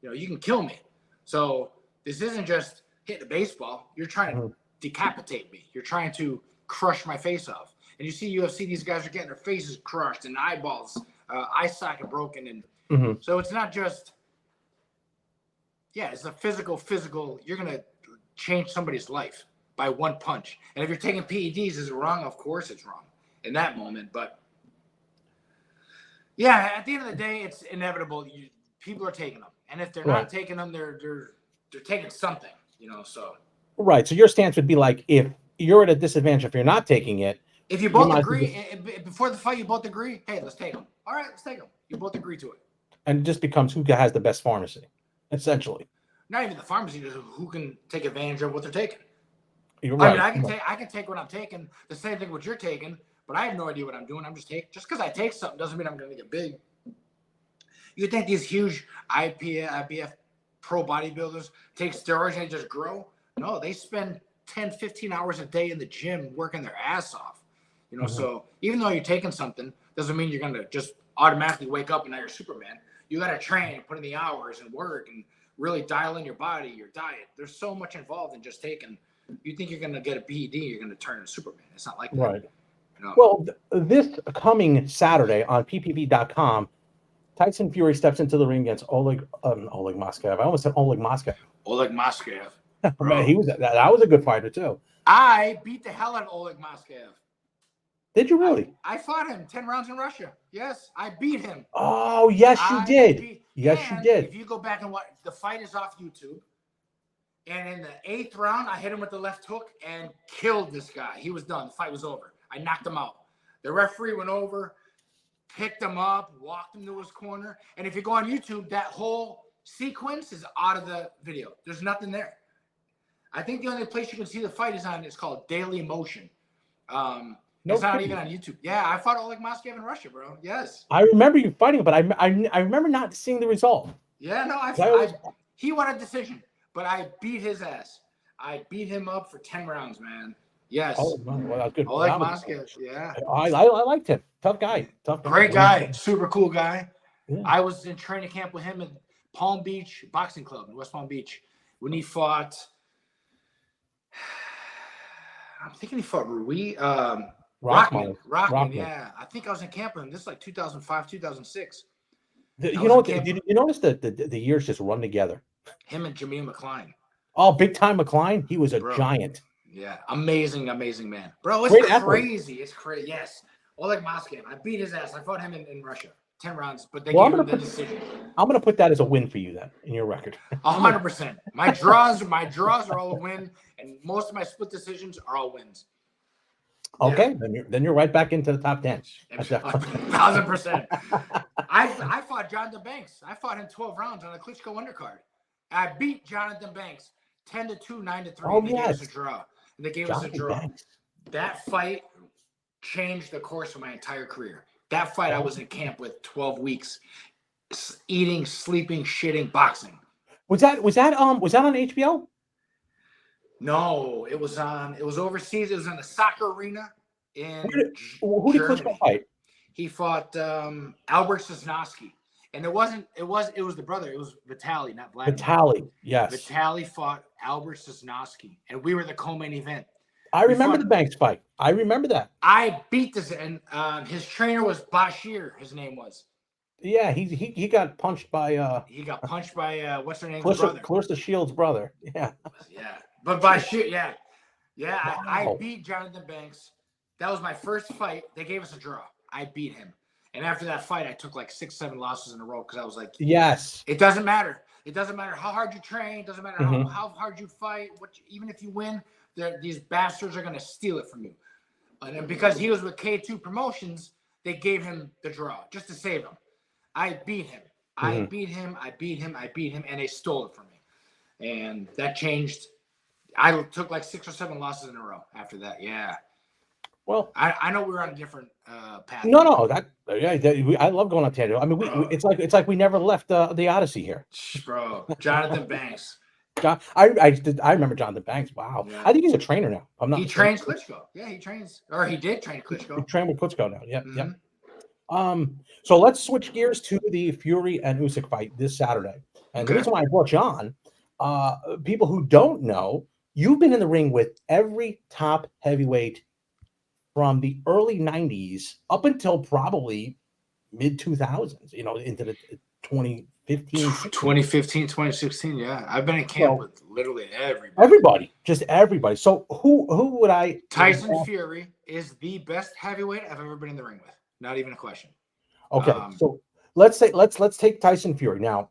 You can kill me. So this isn't just hitting a baseball. You're trying to decapitate me. You're trying to crush my face off. And you see UFC, these guys are getting their faces crushed and eyeballs, eye socket broken. And so it's not just Yeah, it's a physical. You're gonna change somebody's life by one punch. And if you're taking PEDs, is it wrong? Of course, it's wrong in that moment. But yeah, at the end of the day, it's inevitable. People are taking them, and if they're Right. not taking them, they're taking something. So Right. So your stance would be like, if you're at a disadvantage if you're not taking it, if you you both might as well agree just, before the fight, you both agree. Hey, let's take them. All right, let's take them. You both agree to it. and it just becomes who has the best pharmacy, essentially. Not even the pharmacy, just who can take advantage of what they're taking. You're I mean, right. I can take what I'm taking, the same thing what you're taking, but I have no idea what I'm doing. I'm just because I take something doesn't mean I'm going to get big. You think these huge IPF pro bodybuilders take steroids and they just grow? No, they spend 10, 15 hours a day in the gym working their ass off. So even though you're taking something, doesn't mean you're going to just automatically wake up and now you're Superman. You got to train, put in the hours and work and really dial in your body, your diet. There's so much involved in just taking. You think you're going to get a PED, you're going to turn into Superman. It's not like that. Right. Well, this coming Saturday on ppv.com, Tyson Fury steps into the ring against Oleg Moscow. I almost said Oleg Moscow. Oleg Moscow. Man, that was a good fighter too. I beat the hell out of Oleg Moscow. Did you really? I fought him 10 rounds in Russia. Yes, I beat him. Oh, yes, you did. Yes, you did. If you go back and watch, the fight is off YouTube. And in the 8th round, I hit him with the left hook and killed this guy. He was done. The fight was over. I knocked him out. The referee went over, picked him up, walked him to his corner. And if you go on YouTube, that whole sequence is out of the video. There's nothing there. I think the only place you can see the fight is on. It's called Daily Motion. It's not even on YouTube. Yeah, I fought Oleg Moscow in Russia, bro. Yes. I remember you fighting, but I remember not seeing the result. Yeah, no, he won a decision, but I beat his ass. I beat him up for 10 rounds, man. Yes. Oh, well, that's good. Oleg Moscow, yeah. I liked him. Tough guy. Great guy. Super cool guy. Yeah. I was in training camp with him at Palm Beach Boxing Club in West Palm Beach when he fought. I'm thinking he fought Rui. Rockman, yeah. I think I was in camp with him. This is like 2005, 2006. You notice that the years just run together? Him and Jameel McCline. Oh, big time McCline. He was a giant. Yeah, amazing man. Bro, it's crazy. Athlete. It's crazy. Yes. Oleg Moscow. I beat his ass. I fought him in Russia. 10 rounds, but they gave him the decision. I'm going to put that as a win for you then, in your record. 100%. My draws are all a win, and most of my split decisions are all wins. Okay, then you're right back into the top 10. 1,000%. I fought Jonathan Banks. I fought him 12 rounds on a Klitschko undercard. I beat Jonathan Banks 10-2, 9-3. Oh, They gave us a draw. And they gave us a draw. Banks. That fight changed the course of my entire career. That fight I was in camp with 12 weeks, eating, sleeping, shitting, boxing. Was that on HBO? No, it was overseas. It was in the soccer arena in who did Klitschko fight? He fought Albert Sosnowski. And it was the brother. It was Vitaly, not Vladimir. Vitaly, yes. Vitaly fought Albert Sosnowski, and we were the co-main event. I remember the Banks fight. I remember that. I beat this, and his trainer was Bashir. His name was. Yeah, he got punched by. He got punched by what's her name? Clarissa Shields' brother. Yeah. Yeah, but Bashir, yeah. Wow. I beat Jonathan Banks. That was my first fight. They gave us a draw. I beat him. And after that fight, I took like 6-7 losses in a row because I was like, yes. It doesn't matter. It doesn't matter how hard you train. It doesn't matter how hard you fight. Even if you win, these bastards are going to steal it from you. And because he was with K2 Promotions, they gave him the draw just to save him. I beat him. I beat him, and they stole it from me. And that changed. I took like 6 or 7 losses in a row after that. Yeah. Well, I know we were on a different path. No, I love going on tangent. I mean, it's like we never left the Odyssey here, bro. Jonathan Banks. I remember Jonathan Banks. Wow, yeah. I think he's a trainer now. He trains Klitschko. Yeah, he trains, or he did train Klitschko. He trained with Klitschko now. Yep, yep. So let's switch gears to the Fury and Usyk fight this Saturday. And the reason why I brought you on, people who don't know, you've been in the ring with every top heavyweight from the early 90s up until probably mid 2000s, into the 2015, 16. 2015, 2016. Yeah, I've been in camp So with literally everybody. everybody, just everybody. So who would I? Tyson Fury is the best heavyweight I've ever been in the ring with. Not even a question. Okay, so let's take Tyson Fury now.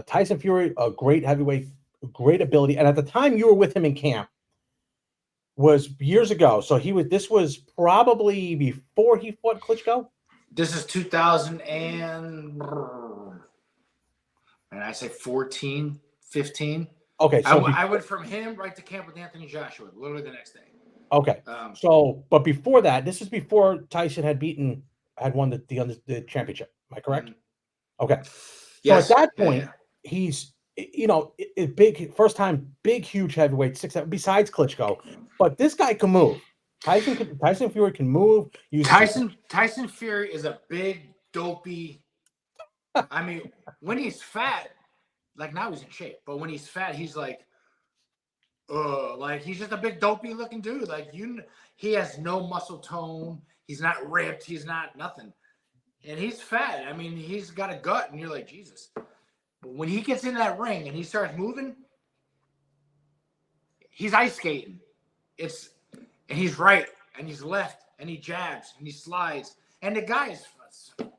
Tyson Fury, a great heavyweight, great ability, and at the time you were with him in camp was years ago. So this was probably before he fought Klitschko. This is 2000 and I say 14, 15. Okay, so I went from him right to camp with Anthony Joshua, literally the next day. Okay, but before that, this is before Tyson had won the championship. Am I correct? Mm-hmm. Okay, so yes. At that point, he's big first time, big huge heavyweight, 6'7", besides Klitschko, but this guy can move. Tyson Fury can move. Tyson Fury is a big dopey. I mean, when he's fat, like now he's in shape, but when he's fat, he's like he's just a big dopey looking dude. He has no muscle tone. He's not ripped. He's not nothing. And he's fat. I mean, he's got a gut, and you're like, Jesus. But when he gets in that ring and he starts moving, he's ice skating. And he's right, and he's left, and he jabs, and he slides. And the guy is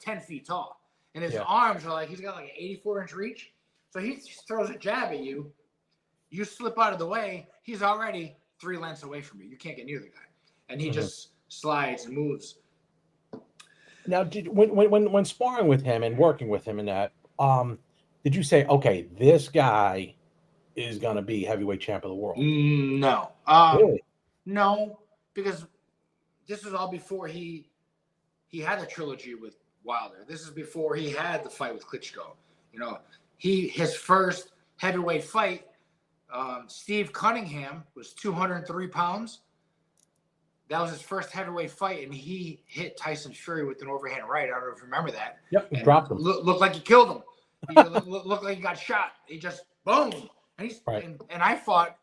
10 feet tall. And his arms are he's got an 84-inch reach. So he throws a jab at you. You slip out of the way, he's already 3 lengths away from you. You can't get near the guy. And he just slides and moves. Now, when sparring with him and working with him in that, did you say, okay, this guy is going to be heavyweight champ of the world? No. Really? No, because this was all before he had the trilogy with Wilder. This is before he had the fight with Klitschko. His first heavyweight fight, Steve Cunningham was 203 pounds. That was his first heavyweight fight, and he hit Tyson Fury with an overhand right. I don't know if you remember that. Yep, he dropped him. Looked like he killed him. He looked like he got shot. He just boom. And I fought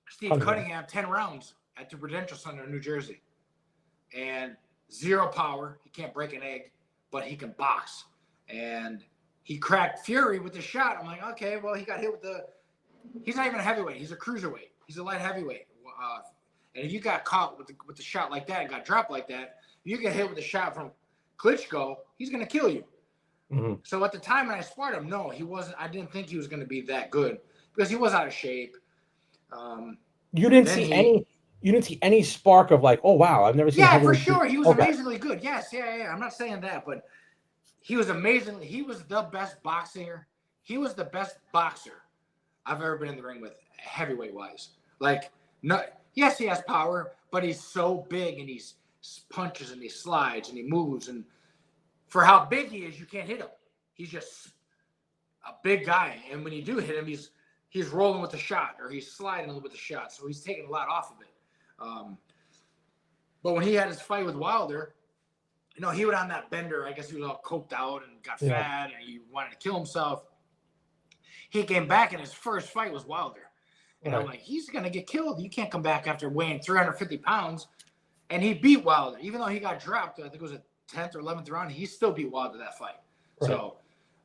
Steve Cunningham 10 rounds at the Prudential Center in New Jersey. And 0 power. He can't break an egg, but he can box. And he cracked Fury with the shot. I'm like, okay, well, he got hit with he's not even a heavyweight. He's a cruiserweight. He's a light heavyweight. And if you got caught with the shot like that and got dropped like that, you get hit with a shot from Klitschko, he's going to kill you. Mm-hmm. So at the time when I sparred him, no, he wasn't. I didn't think he was going to be that good because he was out of shape. You didn't see any spark of oh wow, I've never seen. Yeah, for sure, he was amazingly good. Yes, yeah. I'm not saying that, but he was amazing. He was the best boxer. He was the best boxer I've ever been in the ring with, heavyweight wise. Yes, he has power, but he's so big and he punches and he slides and he moves. And for how big he is, you can't hit him. He's just a big guy. And when you do hit him, he's rolling with the shot or he's sliding with the shot. So he's taking a lot off of it. But when he had his fight with Wilder, he went on that bender. I guess he was all coked out and got fat and he wanted to kill himself. He came back and his first fight was Wilder. And I'm like, he's going to get killed. You can't come back after weighing 350 pounds. And he beat Wilder. Even though he got dropped, I think it was a 10th or 11th round, he still beat Wilder that fight. Right. So,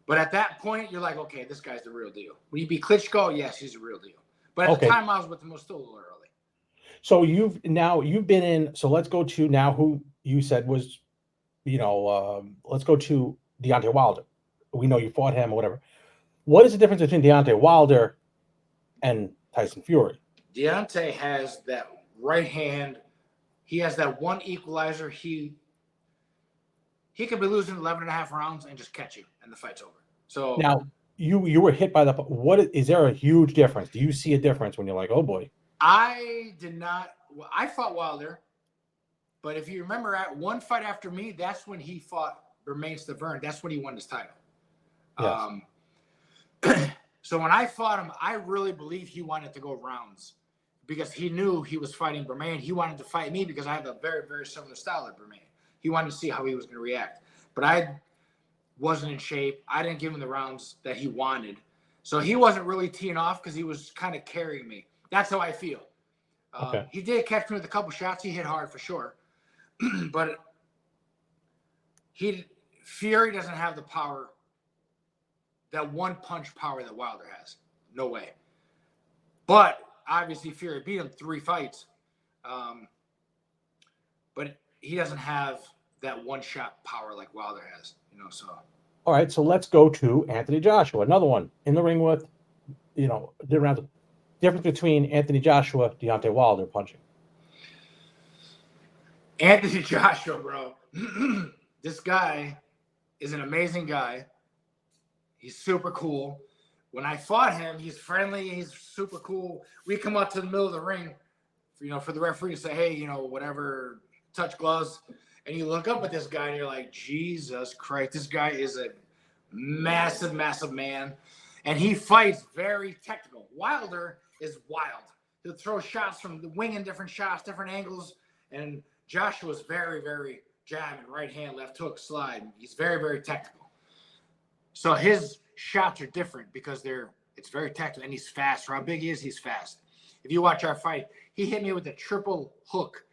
but at that point, you're like, okay, this guy's the real deal. When you beat Klitschko, yes, he's the real deal. But at the time I was with him, it was still a little early. So you've been in, so let's go to now who you said was, let's go to Deontay Wilder. We know you fought him or whatever. What is the difference between Deontay Wilder and Tyson Fury? Deontay has that right hand. He has that one equalizer. He could be losing 11 and a half rounds and just catch you, and the fight's over. So now you were hit by is there a huge difference? Do you see a difference when you're like, oh boy? I did not. I fought Wilder, but if you remember, at one fight after me, that's when he fought Bermain Stavern. That's when he won his title. Yes. So when I fought him, I really believe he wanted to go rounds because he knew he was fighting Bermain. He wanted to fight me because I have a very, very similar style at Bermain. He wanted to see how he was going to react. But I wasn't in shape. I didn't give him the rounds that he wanted. So he wasn't really teeing off because he was kind of carrying me. That's how I feel. He did catch me with a couple shots. He hit hard for sure. But Fury doesn't have the power, that one punch power that Wilder has. No way. But obviously Fury beat him 3 fights. But he doesn't have that one shot power like Wilder has, so. All right, so let's go to Anthony Joshua, another one in the ring with, difference between Anthony Joshua, Deontay Wilder punching. Anthony Joshua, bro. This guy is an amazing guy. He's super cool. When I fought him, he's friendly. He's super cool. We come up to the middle of the ring, for the referee to say, hey, whatever, touch gloves. And you look up at this guy and you're like, Jesus Christ, this guy is a massive, massive man. And he fights very technical. Wilder is wild. He'll throw shots from the wing in different shots, different angles. And Joshua's very, very jabbing, right hand, left hook, slide. He's very, very technical. So his shots are different because it's very technical, and he's fast. For how big he is, he's fast. If you watch our fight, he hit me with a triple hook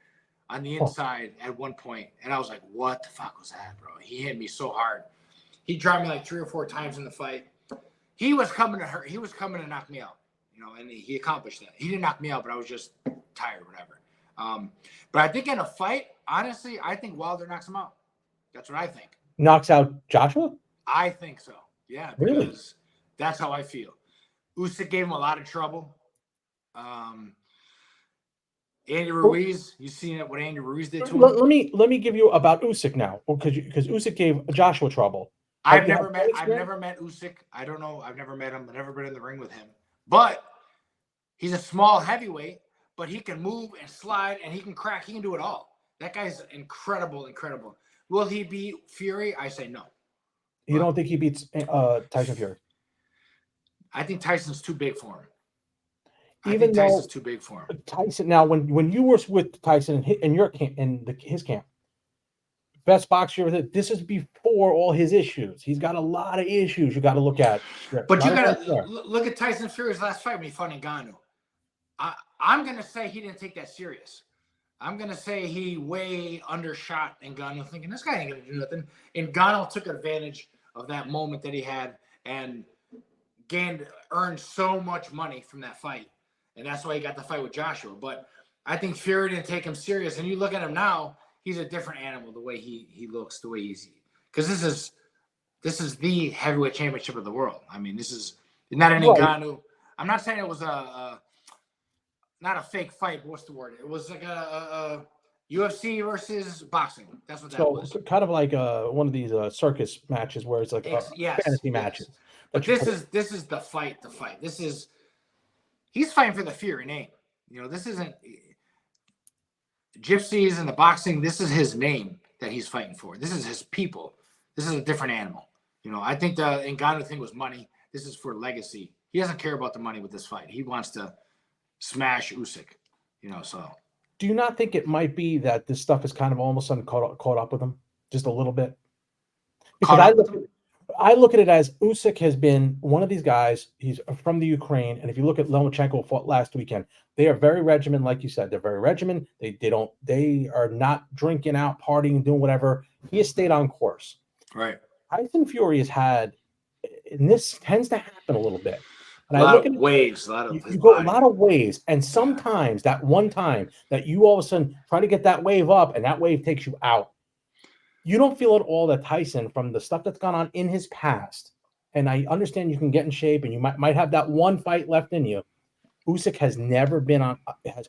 on the inside at one point, and I was like, what the fuck was that, bro? He hit me so hard. He dropped me like 3 or 4 times in the fight. He was coming to hurt. He was coming to knock me out, and he accomplished that. He didn't knock me out, but I was just tired, whatever. But I think in a fight, honestly, I think Wilder knocks him out. That's what I think. Knocks out Joshua? I think so. Yeah, because really? That's how I feel. Usyk gave him a lot of trouble. Andy Ruiz, you seen what Andy Ruiz did to him? Let me give you about Usyk now, because Usyk gave Joshua trouble. I've never met Usyk. I don't know. I've never met him. I've never been in the ring with him. But he's a small heavyweight, but he can move and slide and he can crack. He can do it all. That guy's incredible, incredible. Will he beat Fury? I say no. You don't think he beats Tyson Fury? I think Tyson's too big for him. Even though Tyson's too big for him. Tyson. Now, when you were with Tyson in your camp, his camp, best boxer, this is before all his issues. He's got a lot of issues you got to look at. But you got to look at Tyson Fury's last fight when he fought Ngannou. I'm going to say he didn't take that serious. I'm going to say he way undershot Ngannou, thinking this guy ain't going to do nothing. Ngannou took advantage of that moment that he had and earned so much money from that fight. And that's why he got the fight with Joshua. But I think Fury didn't take him serious. And you look at him now, he's a different animal, the way he looks, the way he's – because this is the heavyweight championship of the world. I mean, this is not an Ngannou. I'm not saying it was not a fake fight. What's the word? It was like a UFC versus boxing. That's what that was. Kind of like one of these circus matches where it's like fantasy matches. But this is the fight. He's fighting for the Fury name. This isn't gypsies in the boxing. This is his name that he's fighting for. This is his people. This is a different animal. I think the Ngannou thing was money. This is for legacy. He doesn't care about the money with this fight. He wants to smash Usyk, so. Do you not think it might be that this stuff is kind of all of a sudden caught up with him just a little bit? Because I look at it as Usyk has been one of these guys. He's from the Ukraine, and if you look at Lomachenko fought last weekend, they are very regimented, like you said. They're very regimented. They are not drinking out, partying, doing whatever. He has stayed on course. Right. Tyson Fury has had, and this tends to happen a little bit. And a lot of waves, a lot of waves, and sometimes that one time that you all of a sudden try to get that wave up, and that wave takes you out. You don't feel at all that Tyson, from the stuff that's gone on in his past, and I understand you can get in shape and you might have that one fight left in you. Usyk has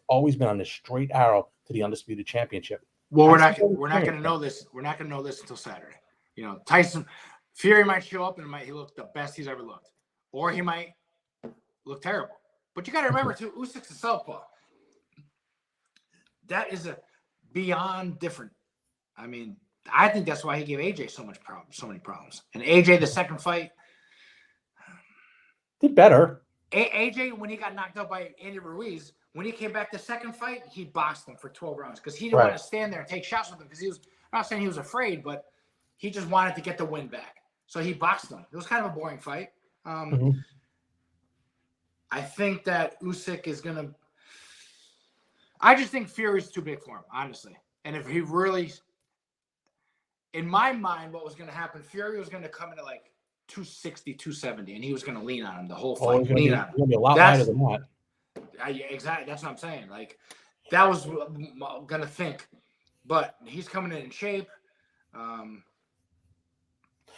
always been on this straight arrow to the undisputed championship. Well, we're not going to know this. We're not going to know this until Saturday. Tyson Fury might show up and he look the best he's ever looked, or he might look terrible. But you got to remember too, Usyk's a southpaw. That is a beyond different. I mean, I think that's why he gave AJ so many problems. And AJ, the second fight, did better. AJ, when he got knocked out by Andy Ruiz, when he came back the second fight, he boxed him for 12 rounds because he didn't want to stand there and take shots with him because I'm not saying he was afraid, but he just wanted to get the win back. So he boxed him. It was kind of a boring fight. I think that Usyk is going to – I just think Fury's too big for him, honestly. And if he really in my mind, what was going to happen, Fury was going to come in at like 260, 270, and he was going to lean on him the whole Oh, fight. he's gonna Lean on him. be a lot lighter than that. Yeah, exactly. That's what I'm saying. Like, that was what I'm going to think. But he's coming in shape.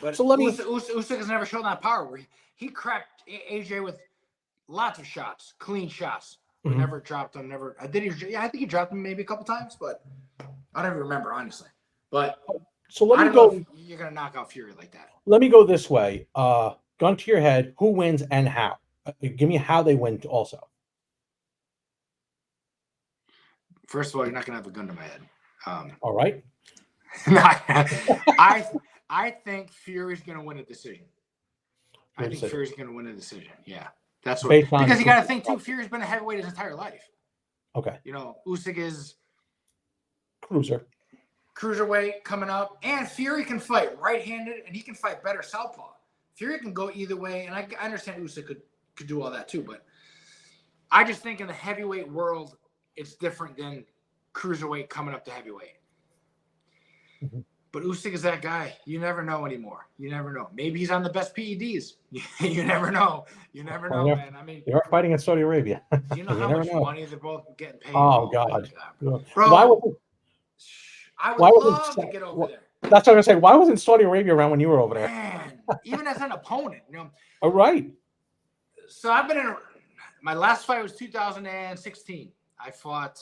But So let me. Usyk has never shown that power where he cracked AJ with lots of shots, clean shots. Mhm. Never dropped him. Never. I think he dropped him maybe a couple times, but I don't even remember honestly. But So let I me don't know go. if you're gonna knock out Fury like that. Let me go this way. Gun to your head. Who wins and how? Give me how they win. Also, First of all, you're not gonna have a gun to my head. all right. I think Fury's gonna win a decision. I think Fury's gonna win a decision. Yeah, that's what. Because you got to think too. Fury's been a heavyweight his entire life. Okay. You know, Usyk is cruiserweight coming up, and Fury can fight right-handed, and he can fight better southpaw. Fury can go either way, and I understand Usyk could do all that too, but I just think in the heavyweight world, it's different than cruiserweight coming up to heavyweight. Mm-hmm. But Usyk is that guy. You never know anymore. You never know. Maybe he's on the best PEDs. You never know. You never know, man. I mean, they are fighting in Saudi Arabia. Do you know how much money they're both getting paid? Oh God, bro! I would love to get over there. That's what I'm gonna say. Why wasn't Saudi Arabia around when you were over there? Man, even as an opponent, you know. All right. So I've been in. My last fight was 2016. I fought.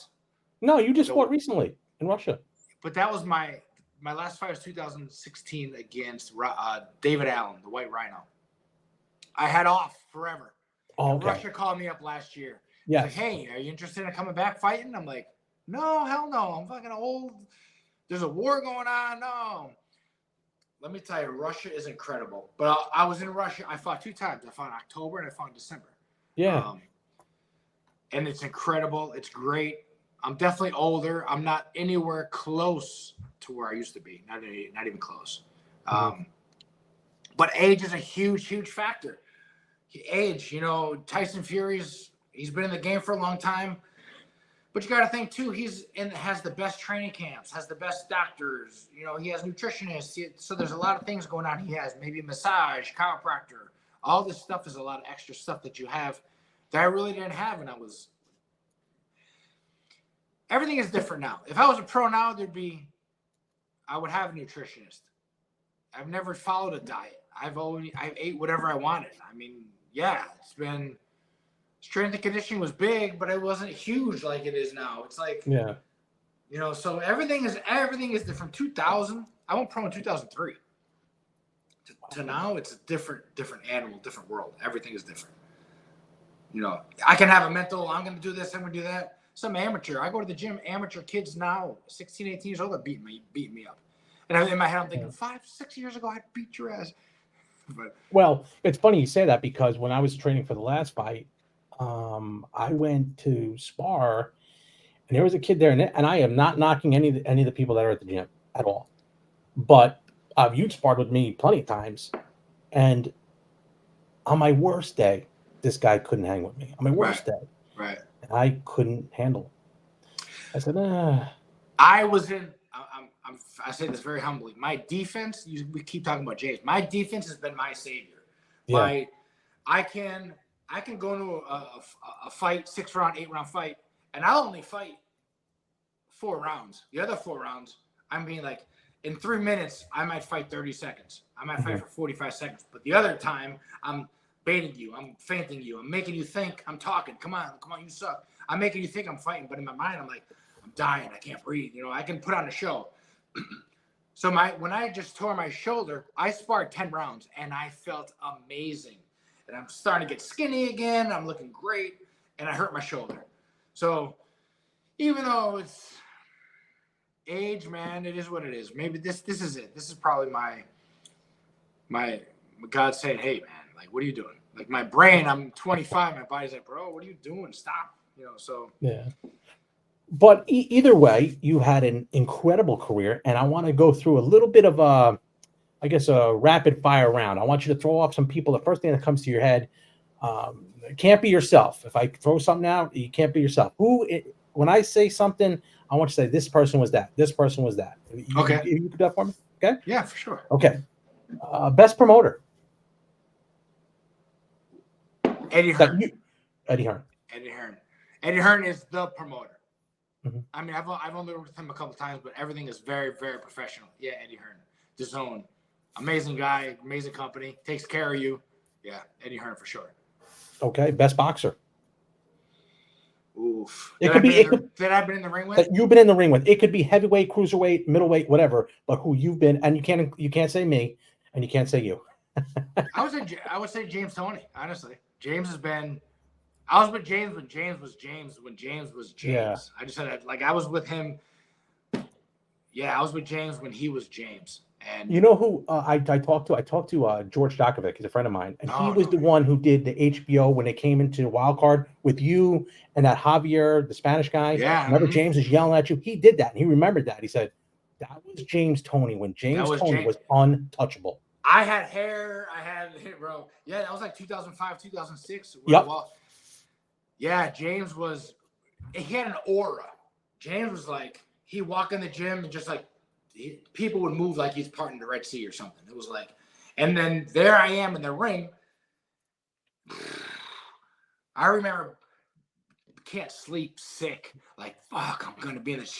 No, you just fought recently in Russia. But that was my last fight was 2016 against David Allen, the White Rhino. I had off forever. Oh, okay. Russia called me up last year. Yeah. Like, hey, are you interested in coming back fighting? I'm like, no, hell no. I'm fucking old. There's a war going on. No. Let me tell you, Russia is incredible. But I was in Russia. I fought 2 times. I fought in October and I fought in December. Yeah. And it's incredible. It's great. I'm definitely older. I'm not anywhere close to where I used to be. Not even close. Mm-hmm. But age is a huge, huge factor. Age, you know, Tyson Fury's, he's been in the game for a long time. But you got to think, too, has the best training camps, has the best doctors. You know, he has nutritionists. So there's a lot of things going on. He has maybe a massage, chiropractor. All this stuff is a lot of extra stuff that you have that I really didn't have when I was. Everything is different now. If I was a pro now, I would have a nutritionist. I've never followed a diet. I ate whatever I wanted. I mean, yeah, strength and conditioning was big, but it wasn't huge like it is now. It's like, yeah, you know, so everything is different. 2000, I went pro in 2003. To now, it's a different animal, different world. Everything is different. You know, I can have a mental, I'm going to do this, I'm going to do that. Some amateur. I go to the gym, amateur kids now, 16, 18 years old, are beating me up. And in my head, I'm thinking, 5-6 years ago, I beat your ass. But well, it's funny you say that because when I was training for the last fight, I went to spar, and there was a kid there, and I am not knocking any of the people that are at the gym at all, but you'd sparred with me plenty of times, and on my worst day, this guy couldn't hang with me. On my worst day, right, and I couldn't handle it. I said, I was in. I say this very humbly. My defense. We keep talking about James. My defense has been my savior. Yeah. I can go into a fight, 6-round, 8-round fight, and I'll only fight 4 rounds. The other 4 rounds, I'm being like, in 3 minutes, I might fight 30 seconds. I might fight for 45 seconds. But the other time, I'm baiting you. I'm feinting you. I'm making you think I'm talking. Come on, you suck. I'm making you think I'm fighting. But in my mind, I'm like, I'm dying. I can't breathe. You know, I can put on a show. So when I just tore my shoulder, I sparred 10 rounds, and I felt amazing. And I'm starting to get skinny again. I'm looking great, and I hurt my shoulder. So even though it's age, man, it is what it is. Maybe this is it. This is probably my God saying, hey, man, like, what are you doing? Like, my brain, I'm 25. My body's like, bro, what are you doing? Stop. You know, so. Yeah. But either way, you had an incredible career, and I want to go through a little bit of a rapid fire round. I want you to throw off some people. The first thing that comes to your head, it can't be yourself. If I throw something out, you can't be yourself. When I say something, I want you to say this person was that. This person was that. Okay. You do that for me? Okay. Yeah, for sure. Okay. Best promoter. Eddie That Hearn. you, Eddie Hearn. Eddie Hearn. Eddie Hearn is the promoter. Mhm. I mean, I've only worked with him a couple times, but everything is very, very professional. Yeah, Eddie Hearn. DAZN. Amazing guy, amazing company, takes care of you. Yeah, Eddie Hearn for sure. Okay. Best boxer. Oof. It could be. It could That I've been in the ring with? that you've been in the ring with. It could be heavyweight, cruiserweight, middleweight, whatever. But who you've been, and you can't say me, and you can't say you. I would say James Toney. Honestly, James has been. I was with James when James was James. When James was James. Yeah. I just said like I was with him. Yeah, I was with James when he was James. And You know who I talked to? I talked to George Dokovic. He's a friend of mine, and he was no. the one who did the HBO when they came into Wild Card with you and that Javier, the Spanish guy. Yeah. Whenever James is yelling at you, he did that, and he remembered that. He said that was James Toney when James Toney was untouchable. I had hair. I had bro. Yeah, that was like 2005, 2006. Yep. Well, yeah, James was. He had an aura. James was like he walked in the gym and just like people would move like he's parting the Red Sea or something. It was like, and then there I am in the ring. I remember can't sleep, sick, like fuck, I'm gonna be in this.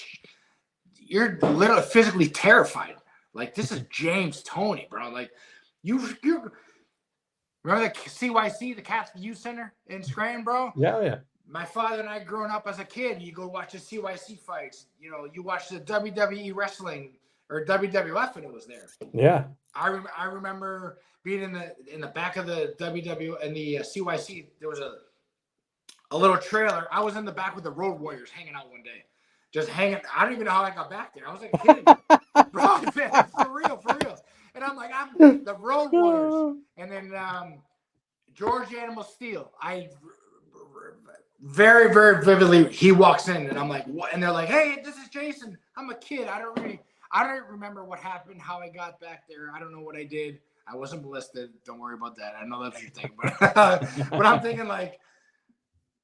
You're literally physically terrified. Like this is James Toney, bro. Like you remember the CYC, the Cats Youth Center in Scranton, bro? Yeah. My father and I growing up as a kid, you go watch the CYC fights. You know, you watch the WWE wrestling or WWF when it was there. Yeah. I remember being in the back of the WW and the CYC. There was a little trailer. I was in the back with the Road Warriors hanging out one day, just hanging. I don't even know how I got back there. I was like a kid, bro, man, for real. And I'm like, I'm the Road Warriors, and then George Animal Steel. I very, very vividly, he walks in and I'm like, what? And they're like, hey, this is Jason. I'm a kid. I don't remember what happened, how I got back there. I don't know what I did. I wasn't molested. Don't worry about that. I know that's your thing, but but I'm thinking like,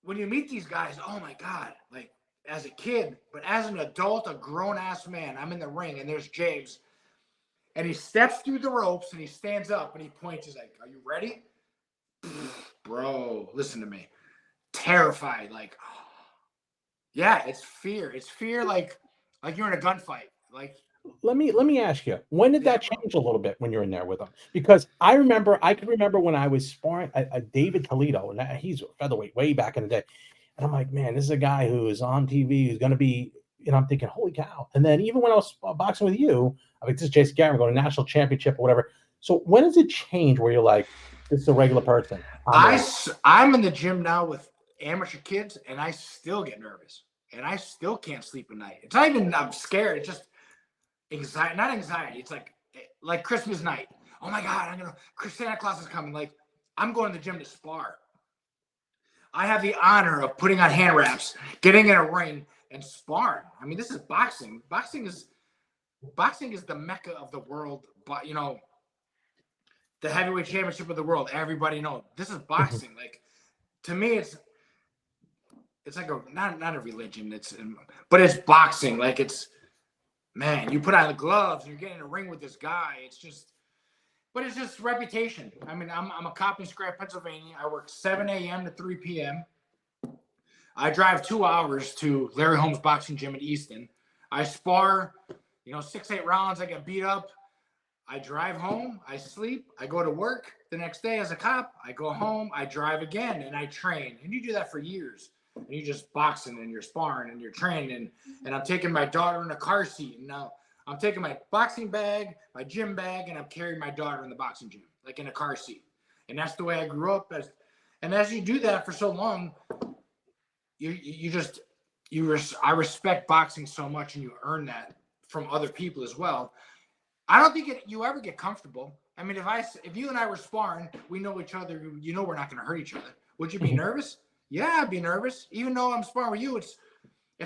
when you meet these guys, oh my God, like as a kid, but as an adult, a grown ass man, I'm in the ring and there's James and he steps through the ropes and he stands up and he points. He's like, are you ready? Bro, listen to me. Terrified, like, yeah, it's fear. It's fear, like you're in a gunfight. Like, let me ask you, when did that change a little bit when you're in there with him? Because I could remember when I was sparring a David Toledo, and he's a featherweight way back in the day, and I'm like, man, this is a guy who is on TV, who's going to be, I'm thinking, holy cow. And then even when I was boxing with you, I'm like, this is Jason Gavern going to national championship or whatever. So when does it change where you're like, this is a regular person? I'm in the gym now with amateur kids and I still get nervous and I still can't sleep at night. It's not even I'm scared. It's just anxiety, not anxiety. It's like Christmas night. Oh my God, Santa Claus is coming. Like I'm going to the gym to spar. I have the honor of putting on hand wraps, getting in a ring and sparring. I mean, this is boxing. Boxing is the mecca of the world, but the heavyweight championship of the world. Everybody knows this is boxing. Like to me, it's like not a religion. But it's boxing. Like man, you put on the gloves and you're getting in a ring with this guy. It's just reputation. I mean, I'm a cop in Scranton, Pennsylvania. I work 7 a.m. to 3 p.m. I drive 2 hours to Larry Holmes Boxing Gym in Easton. I spar, 6-8 rounds. I get beat up. I drive home, I sleep, I go to work the next day as a cop, I go home, I drive again, and I train. And you do that for years. And you just boxing and you're sparring and you're training. And I'm taking my daughter in a car seat. And now I'm taking my boxing bag, my gym bag, and I'm carrying my daughter in the boxing gym, like in a car seat. And that's the way I grew up. And as you do that for so long, I respect boxing so much, and you earn that from other people as well. I don't think you ever get comfortable. I mean, if you and I were sparring, we know each other. We're not going to hurt each other. Would you be nervous? Yeah, I'd be nervous. Even though I'm sparring with you, it's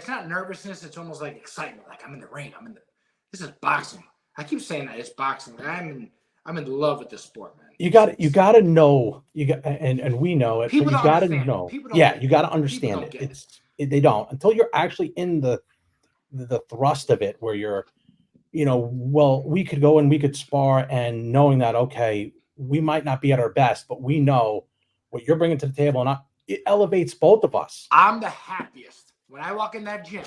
not nervousness. It's almost like excitement. Like I'm in the ring. This is boxing. I keep saying that it's boxing. I'm in love with this sport, man. You got to know. And we know it. People but you got to know. You got to understand it. They don't until you're actually in the thrust of it, where you're well, we could go and we could spar, and knowing that, okay, we might not be at our best, but we know what you're bringing to the table, and it elevates both of us. I'm the happiest when I walk in that gym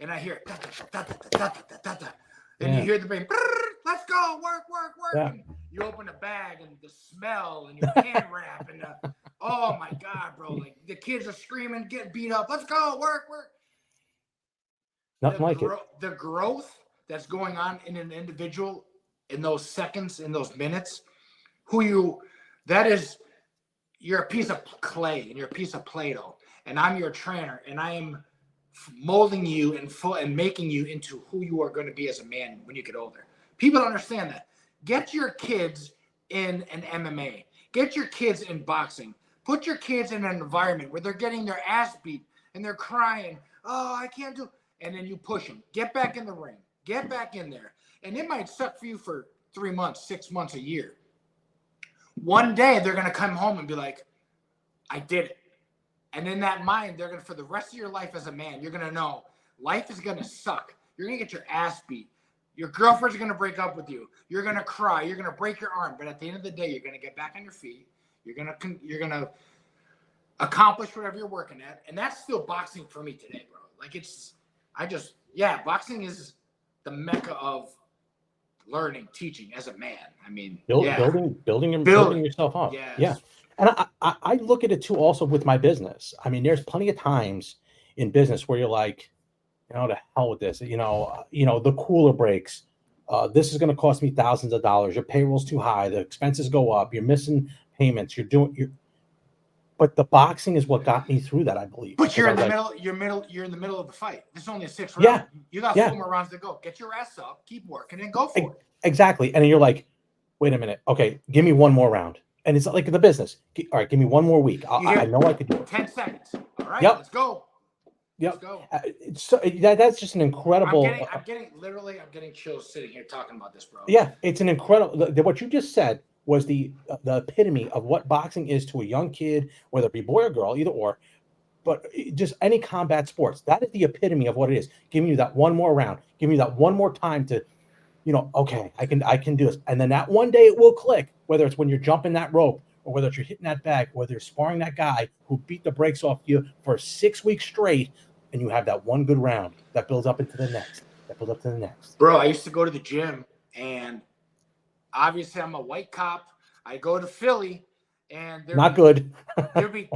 and I hear da, da, da, da, da, da, da, da, da, and you hear the bang, let's go, work, and you open a bag and the smell and your hand wrap and oh my God, bro, like the kids are screaming, getting beat up, let's go, work. Nothing like it. The growth that's going on in an individual in those seconds, in those minutes, you're a piece of clay and you're a piece of Play-Doh, and I'm your trainer, and I am molding you and making you into who you are going to be as a man when you get older. People don't understand that. Get your kids in an MMA. Get your kids in boxing. Put your kids in an environment where they're getting their ass beat and they're crying. Oh, I can't do. And then you push them. Get back in the ring. Get back in there. And it might suck for you for 3 months, 6 months, a year. One day they're going to come home and be like, I did it. And in that mind, they're going to, for the rest of your life as a man, you're going to know life is going to suck. You're going to get your ass beat. Your girlfriend's going to break up with you. You're going to cry. You're going to break your arm. But at the end of the day, you're going to get back on your feet. You're going to accomplish whatever you're working at. And that's still boxing for me today, bro. Like boxing is the mecca of learning, teaching as a man. I mean, building yourself up. Yes. Yeah. And I look at it too, also with my business. I mean, there's plenty of times in business where you're like, to hell with this, the cooler breaks. This is going to cost me thousands of dollars. Your payroll's too high. The expenses go up. You're missing payments. But the boxing is what got me through that, I believe. But you're in the middle. You're in the middle of the fight. This is only a 6th round. Yeah, you got 4 more rounds to go. Get your ass up, keep working, and go for it. Exactly. And then you're like, wait a minute. Okay, give me one more round. And it's like the business. All right, give me one more week. I know I could do it. 10 seconds. All right, let's go. Yep. Let's go. That's just an incredible. I'm getting chills sitting here talking about this, bro. Yeah, it's an incredible. What you just said was the epitome of what boxing is to a young kid, whether it be boy or girl, either or. But just any combat sports, that is the epitome of what it is. Giving you that one more round, giving you that one more time to, okay, I can do this. And then that one day it will click, whether it's when you're jumping that rope or whether it's you're hitting that bag, whether you're sparring that guy who beat the brakes off you for 6 weeks straight, and you have that one good round that builds up into the next, Bro, I used to go to the gym, and obviously I'm a white cop. I go to Philly, and there'd be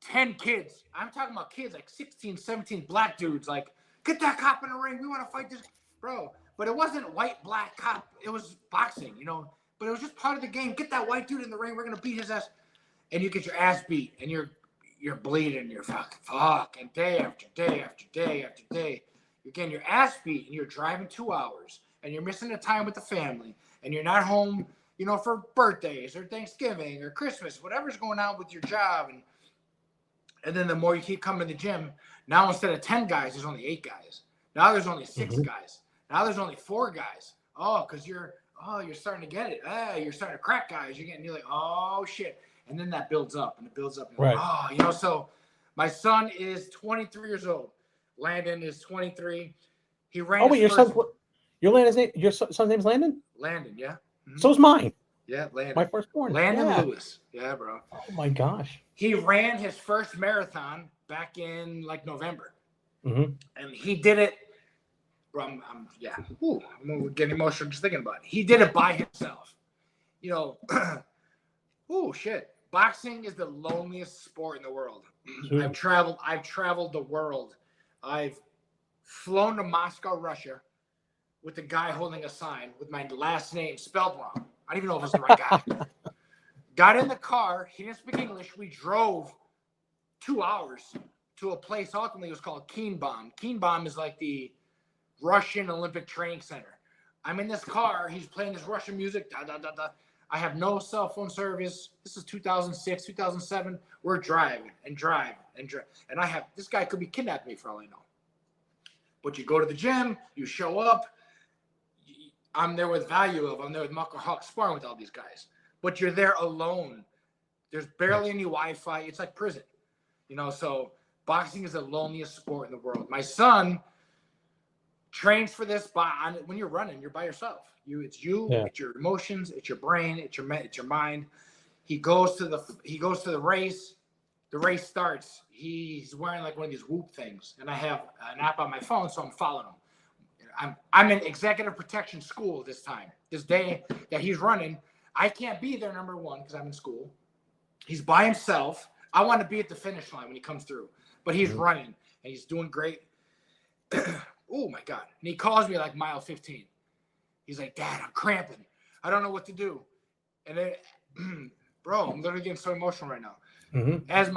10 kids. I'm talking about kids like 16, 17 black dudes. Like, get that cop in the ring. We want to fight this, bro. But it wasn't white, black cop. It was boxing, But it was just part of the game. Get that white dude in the ring. We're gonna beat his ass, and you get your ass beat, and you're bleeding. You're fuck, and day after day after day after day, you're getting your ass beat, and you're driving 2 hours, and you're missing the time with the family, and you're not home, for birthdays or Thanksgiving or Christmas, whatever's going on with your job, and then the more you keep coming to the gym, now instead of 10 guys, there's only 8 guys. Now there's only 6 guys. Now there's only 4 guys. Oh, because you're starting to get it. You're starting to crack guys. You're like, oh shit. And then that builds up and it builds up. Right. Like, so my son is 23 years old. Landon is 23. He ran. Oh, wait, your son's name's Landon? Landon, yeah. Mm-hmm. So is mine. Yeah, Landon. My firstborn. Landon Lewis. Yeah, bro. Oh my gosh. He ran his first marathon back in like November. Mm-hmm. And he did it. Bro, I'm getting emotional just thinking about it. He did it by himself. Oh shit. Boxing is the loneliest sport in the world. Sure. I've traveled the world. I've flown to Moscow, Russia with the guy holding a sign with my last name spelled wrong. I don't even know if it was the right guy. Got in the car. He didn't speak English. We drove 2 hours to a place ultimately it was called Keenbaum. Keenbaum is like the Russian Olympic Training Center. I'm in this car. He's playing this Russian music. Da, da, da, da. I have no cell phone service. This is 2006, 2007. We're driving. And I have, this guy could be kidnapping me for all I know. But you go to the gym, you show up. I'm there with I'm there with Mucker Hawk sparring with all these guys. But you're there alone. There's barely any Wi-Fi. It's like prison. So boxing is the loneliest sport in the world. My son trains for this when you're running, you're by yourself. It's your emotions, it's your brain, it's your mind. He goes to the race. The race starts. He's wearing like one of these Whoop things, and I have an app on my phone, so I'm following him. I'm in executive protection school this time. This day that he's running, I can't be there, number one, because I'm in school. He's by himself. I want to be at the finish line when he comes through, but he's running and he's doing great. Oh my God. And he calls me like mile 15. He's like, Dad, I'm cramping. I don't know what to do. And then, bro, I'm literally getting so emotional right now. Mm-hmm. As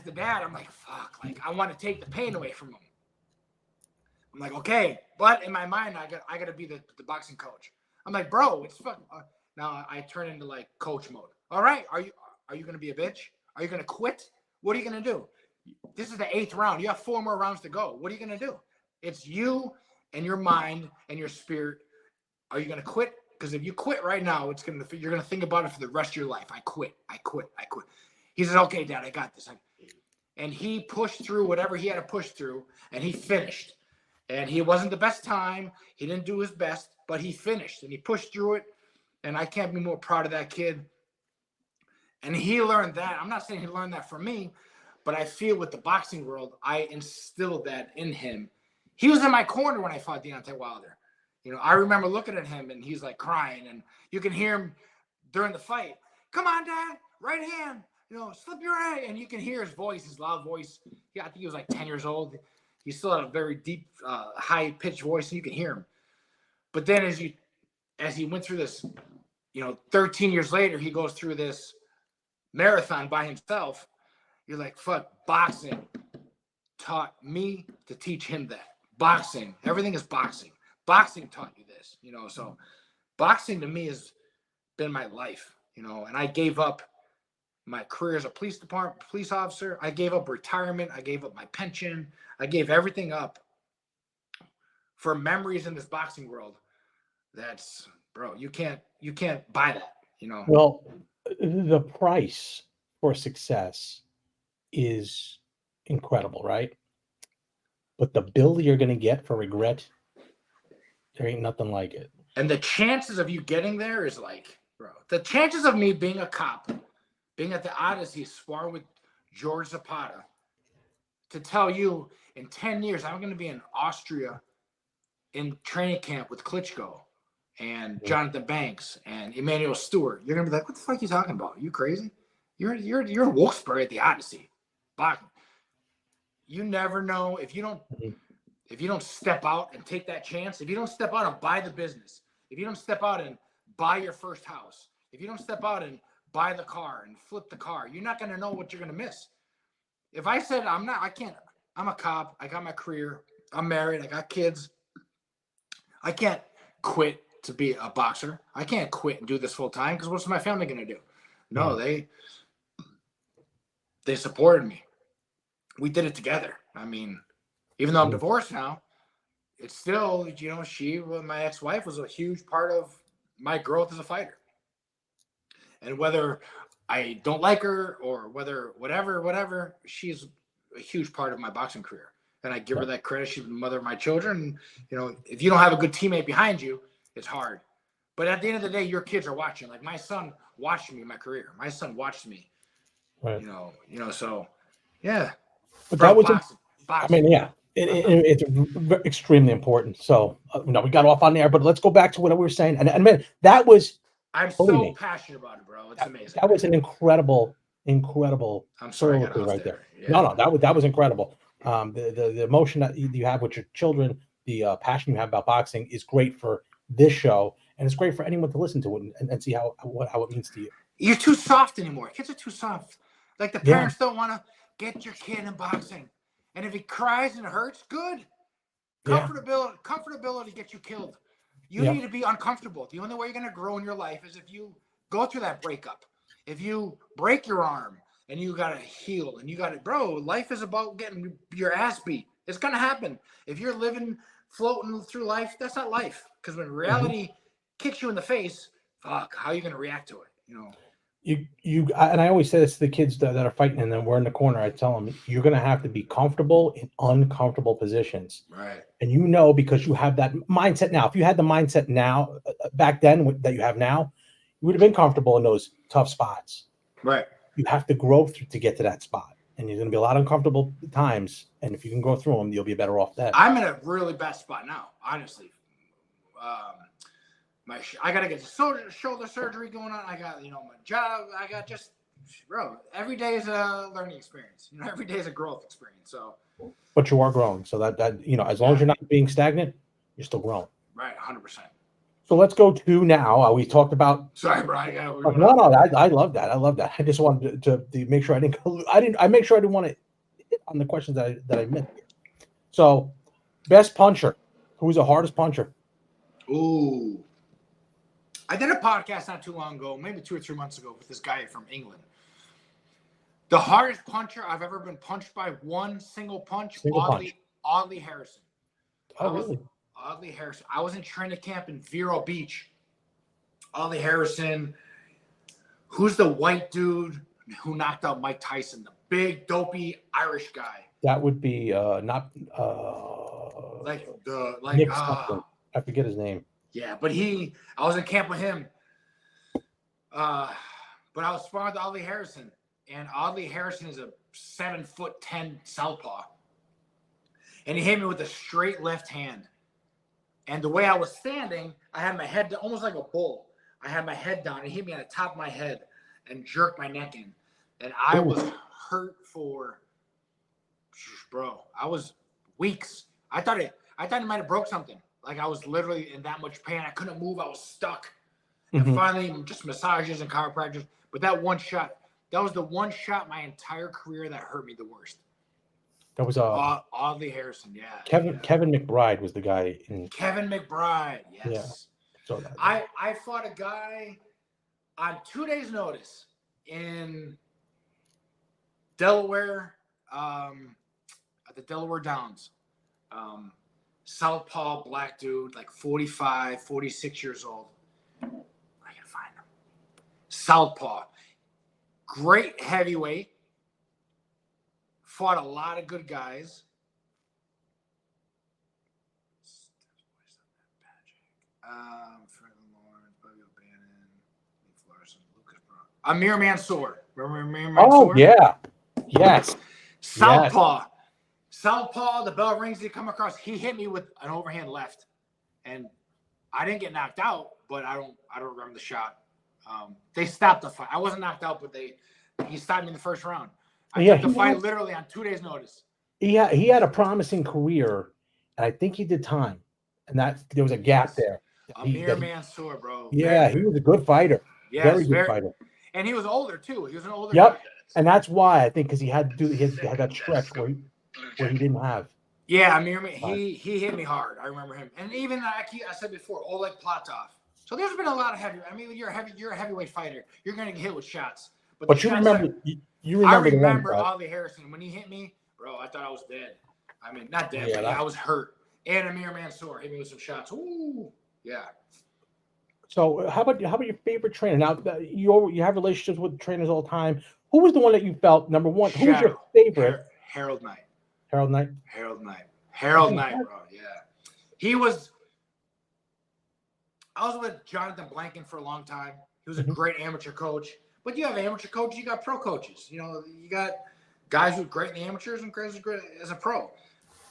the dad, I'm like, fuck, like I want to take the pain away from him. I'm like, okay, but in my mind, I got to be the boxing coach. I'm like, bro, it's fucking. Now I turn into like coach mode. All right, are you gonna be a bitch? Are you gonna quit? What are you gonna do? This is the 8th round. You have 4 more rounds to go. What are you gonna do? It's you and your mind and your spirit. Are you gonna quit? Because if you quit right now, you're gonna think about it for the rest of your life. I quit. He says, okay, Dad, I got this. And he pushed through whatever he had to push through, and he finished. And he wasn't the best time. He didn't do his best, but he finished, and he pushed through it. And I can't be more proud of that kid. And he learned that. I'm not saying he learned that from me, but I feel with the boxing world, I instilled that in him. He was in my corner when I fought Deontay Wilder. You know, I remember looking at him, and he's like crying, and you can hear him during the fight. Come on, Dad, right hand. You know, slip your hand. And you can hear his voice, his loud voice. Yeah, I think he was like 10 years old. He still had a very deep, high-pitched voice, and you can hear him. But then as he went through this, 13 years later, he goes through this marathon by himself. You're like, fuck, boxing taught me to teach him that. Boxing, everything is boxing. Boxing taught you this, so boxing to me has been my life, and I gave up my career as a police officer. I gave up retirement. I gave up my pension. I gave everything up for memories in this boxing world. That's, bro, you can't buy that, Well, the price for success is incredible, right? But the bill you're going to get for regret, there ain't nothing like it. And the chances of you getting there is like, bro, the chances of me being a cop, being at the Odyssey, sparring with George Zapata, to tell you in 10 years, I'm going to be in Austria in training camp with Klitschko and Jonathan Banks and Emmanuel Stewart. You're going to be like, what the fuck are you talking about? Are you crazy? You're in Wilkes-Barre at the Odyssey. You never know if you don't step out and take that chance, if you don't step out and buy the business, if you don't step out and buy your first house, if you don't step out and buy the car and flip the car, you're not going to know what you're going to miss. If I said I'm a cop, I got my career, I'm married, I got kids, I can't quit to be a boxer. I can't quit and do this full time because what's my family going to do? No, they supported me. We did it together. I mean, even though I'm divorced now, it's still, my ex-wife was a huge part of my growth as a fighter. And whether I don't like her or whatever, she's a huge part of my boxing career. And I give her that credit. She's the mother of my children. And, if you don't have a good teammate behind you, it's hard. But at the end of the day, your kids are watching. Like my son watched me in my career. My son watched me. Right. So yeah. But that was boxing. I mean, yeah, it's extremely important. So we got off on there, but let's go back to what we were saying. And man, that was. I'm so passionate about it, bro. It's amazing. That was an incredible soliloquy right there. Yeah. No, that was incredible. The emotion that you have with your children, the passion you have about boxing is great for this show, and it's great for anyone to listen to it and see how it means to you. You're too soft anymore. Kids are too soft. Like the parents don't want to get your kid in boxing, and if he cries and it hurts, good. Comfortability gets you killed. You need to be uncomfortable. The only way you're going to grow in your life is if you go through that breakup. If you break your arm and you got to heal and you got to, bro, life is about getting your ass beat. It's going to happen. If you're floating through life, that's not life. Because when reality kicks you in the face, fuck, how are you going to react to it? And I always say this to the kids that are fighting, and then we're in the corner. I tell them, you're going to have to be comfortable in uncomfortable positions. Right. And because you have that mindset now. If you had the mindset now, back then that you have now, you would have been comfortable in those tough spots. Right. You have to grow through to get to that spot, and there's going to be a lot of uncomfortable times. And if you can go through them, you'll be better off then. I'm in a really bad spot now, honestly. I gotta get shoulder surgery going on. I got my job. I got every day is a learning experience. Every day is a growth experience. So, but you are growing. So that as long as you're not being stagnant, you're still growing. Right, 100%. So let's go to now. We talked about. Sorry, bro. No. I love that. I love that. I just wanted to make sure I make sure I didn't want to hit on the questions that I missed here. So, best puncher. Who's the hardest puncher? Ooh. I did a podcast not too long ago, maybe 2 or 3 months ago, with this guy from England. The hardest puncher I've ever been punched by, one single punch. Audley Harrison. Oh, really? Audley Harrison. I was in training camp in Vero Beach. Audley Harrison. Who's the white dude who knocked out Mike Tyson? The big, dopey Irish guy. That would be not Nick something. I forget his name. Yeah, but I was in camp with him. But I was sparring with Audley Harrison, and Audley Harrison is a 7'10" southpaw, and he hit me with a straight left hand. And the way I was standing, I had my head almost like a bull. I had my head down. He hit me on the top of my head and jerked my neck in, and I was hurt for, bro. I was weeks. I thought it might have broke something. Like, I was literally in that much pain. I couldn't move. I was stuck. And finally, just massages and chiropractors. But that was the one shot my entire career that hurt me the worst. That was Audley Harrison, yeah. Kevin McBride was the guy. Kevin McBride, yes. Yeah. So I fought a guy on 2 days' notice in Delaware, at the Delaware Downs. Southpaw black dude, like 45, 46 years old. I can find him. Southpaw. Great heavyweight. Fought a lot of good guys. Amir Mansour. Remember Amir Mansour? Oh, yeah. Yes. Southpaw. Yes. Southpaw, the bell rings, he come across. He hit me with an overhand left. And I didn't get knocked out, but I don't remember the shot. They stopped the fight. I wasn't knocked out, but he stopped me in the first round. I took the fight literally on 2 days' notice. He had a promising career, and I think he did time. And there was a gap there. Amir Mansour, bro. Yeah, he was a good fighter. Yes, very good fighter. And he was older too. He was an older guy. And that's why I think, because he had that stretch where he didn't have. Yeah, Amir, he hit me hard. I remember him. And even I said before, Oleg Platov. So there's been a lot of you're a heavyweight fighter. You're gonna get hit with shots. But you remember. I remember Audley Harrison. When he hit me, bro, I thought I was dead. I mean, not dead, but I was hurt. And Amir Mansour hit me with some shots. Ooh, yeah. So how about your favorite trainer? Now, you have relationships with trainers all the time. Who was the one that you felt, number one? Who was your favorite? Harold Knight. Harold Knight, bro. Yeah. He was. I was with Jonathan Blanken for a long time. He was a great amateur coach. But you have amateur coaches, you got pro coaches. You got guys who are great in the amateurs and guys who are great as a pro.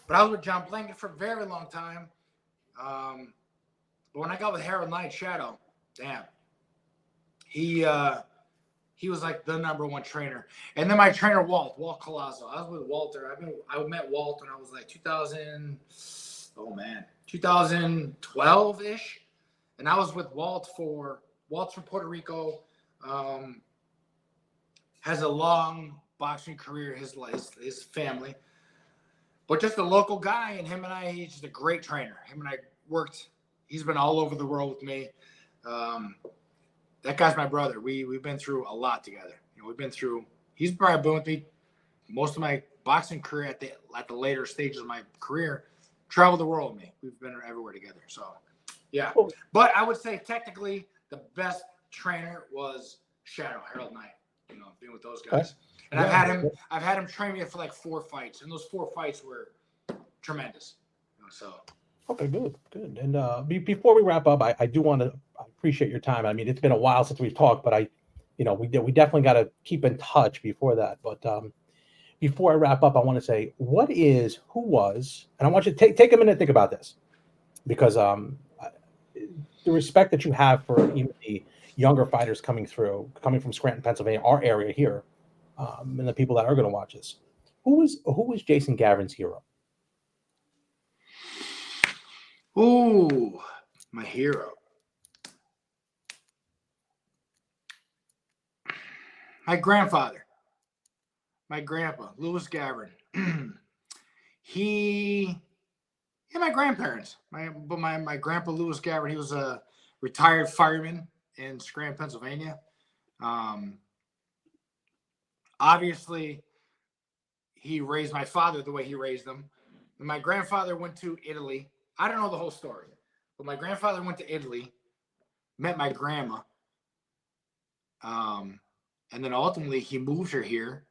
But I was with John Blanket for a very long time. But when I got with Harold Knight Shadow, damn, he was like the number one trainer. And then my trainer, Walt Colazzo. I was with Walter. I met Walt when I was like 2012-ish. And I was with Walt's from Puerto Rico. Has a long boxing career, his family, but just a local guy. And him and I, he's just a great trainer. Him and I worked. He's been all over the world with me. That guy's my brother. We've been through a lot together. He's probably been with me most of my boxing career at the later stages of my career. Traveled the world with me. We've been everywhere together. So, yeah. But I would say technically the best trainer was Shadow, Harold Knight. Being with those Okay. guys. And Yeah. I've had him train me for like 4 fights, and those 4 fights were tremendous. So Okay, good, good. And before we wrap up, I do want to appreciate your time. I mean, it's been a while since we've talked, but we definitely got to keep in touch before that. But before I wrap up, I want to say, who was, and I want you to take a minute to think about this, because the respect that you have for even the younger fighters coming from Scranton, Pennsylvania, our area here, and the people that are going to watch this. Who was Jason Gavern's hero? ooh, my hero. My grandfather. My grandpa, Louis Gavern. he my grandparents. My grandpa Louis Gavern, he was a retired fireman in Scranton, Pennsylvania. Um, Obviously, he raised my father the way he raised them. And my grandfather went to Italy. I don't know the whole story, but my grandfather went to Italy, met my grandma, and then ultimately he moved her here,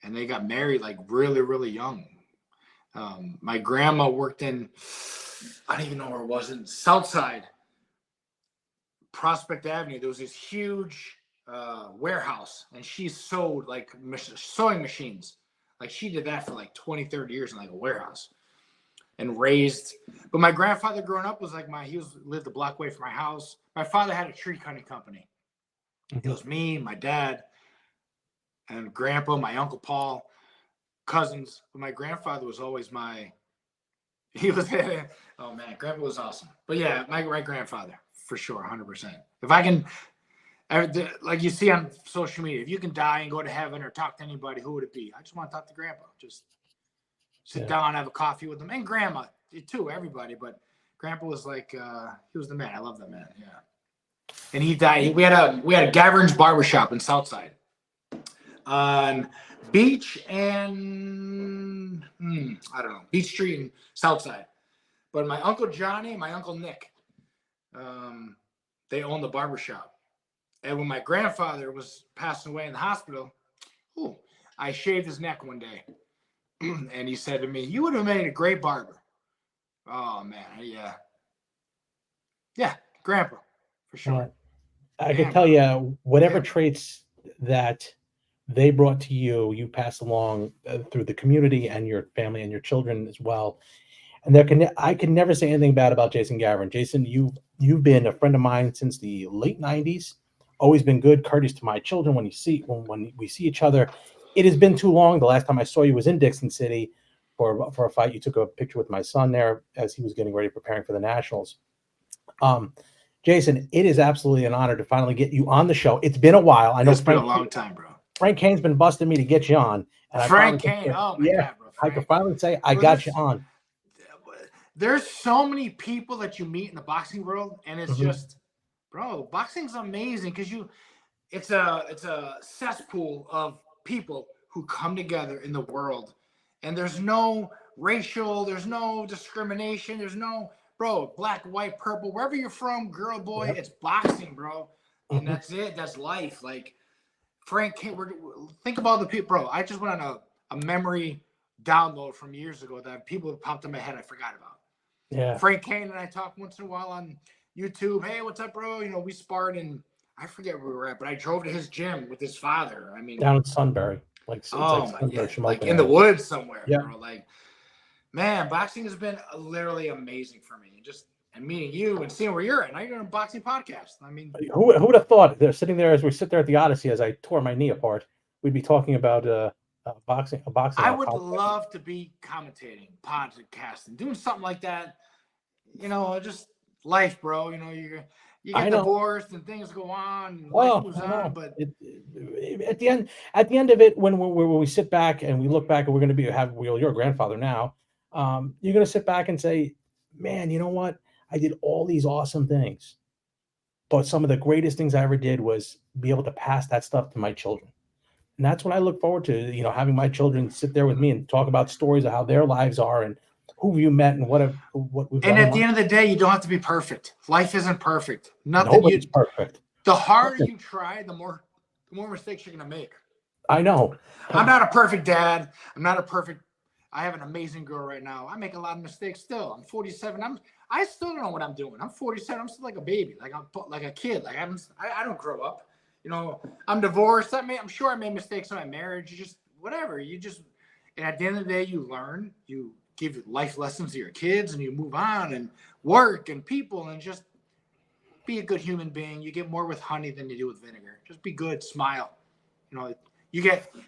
and they got married like really, really young. My grandma worked in, I don't even know where it was, in Southside, Prospect Avenue. There was this huge warehouse, and she sewed like sewing machines. Like she did that for like 20, 30 years in like a warehouse and raised. But my grandfather growing up was like lived a block away from my house. My father had a tree cutting company. It was me, my dad, and grandpa, my uncle Paul, cousins. But my grandfather was always he was, oh man, grandpa was awesome. But yeah, my grandfather, for sure, 100%. If I can, like you see on social media, if you can die and go to heaven or talk to anybody, who would it be? I just want to talk to grandpa. Just sit down, have a coffee with him, and grandma too, everybody. But grandpa was like, he was the man. I love that man. Yeah. And he died. We had a Gavern's barbershop in Southside on Beach and I don't know, Beach Street and Southside. But my uncle Johnny and my uncle Nick, they owned the barbershop. And when my grandfather was passing away in the hospital, I shaved his neck one day. And he said to me, "You would have made a great barber." Oh man, yeah, grandpa, for sure. I can tell you, whatever traits that they brought to you, you pass along through the community and your family and your children as well. And I can never say anything bad about Jason Gavern. Jason, you've been a friend of mine since the late '90s. Always been good, courteous to my children when we see each other. It has been too long. The last time I saw you was in Dixon City for a fight. You took a picture with my son there as he was getting ready, preparing for the Nationals. Jason, it is absolutely an honor to finally get you on the show. It's been a while. I know it's been a long time, bro. Frank Kane's been busting me to get you on, and Frank Kane. Oh my God, bro! I can finally say I got you on. There's so many people that you meet in the boxing world, and it's just, bro, boxing's amazing because it's a cesspool of people who come together in the world, and there's no racial, there's no discrimination, there's no, bro, black, white, purple, wherever you're from, girl, boy, it's boxing, bro, and that's it. That's life. Like Frank Kane, think about the people, bro. I just went on a memory download from years ago that people have popped in my head I forgot about. Yeah. Frank Kane and I talk once in a while on YouTube. Hey, what's up, bro? We sparred and I forget where we were at, but I drove to his gym with his father. I mean, down in Sunbury, like in the woods somewhere, bro. Like, man, boxing has been literally amazing for me. And meeting you and seeing where you're at. Now you're doing a boxing podcast. I mean, who would have thought? They're sitting there as we sit there at the Odyssey as I tore my knee apart. We'd be talking about boxing. I would love to be commentating, podcasting, doing something like that. Just life, bro. You get divorced and things go on. And life moves on, but at the end of it, when we sit back and we look back, and we're going to you're a grandfather now. You're going to sit back and say, "Man, you know what? I did all these awesome things, but some of the greatest things I ever did was be able to pass that stuff to my children." And that's what I look forward to, having my children sit there with me and talk about stories of how their lives are and who you met and what we've done. And at the end of the day, you don't have to be perfect. Life isn't perfect. Nobody's perfect. The harder you try, the more the more mistakes you're going to make. I know. I'm not a perfect dad. I have an amazing girl right now. I make a lot of mistakes still. I'm 47. I still don't know what I'm doing. I'm 47. I'm still like a baby, like I'm like a kid. Like I don't grow up. You know, I'm divorced. I'm sure I made mistakes in my marriage. You just whatever. And at the end of the day, you learn. You give life lessons to your kids, and you move on and work and people, and just be a good human being. You get more with honey than you do with vinegar. Just be good. Smile. You know,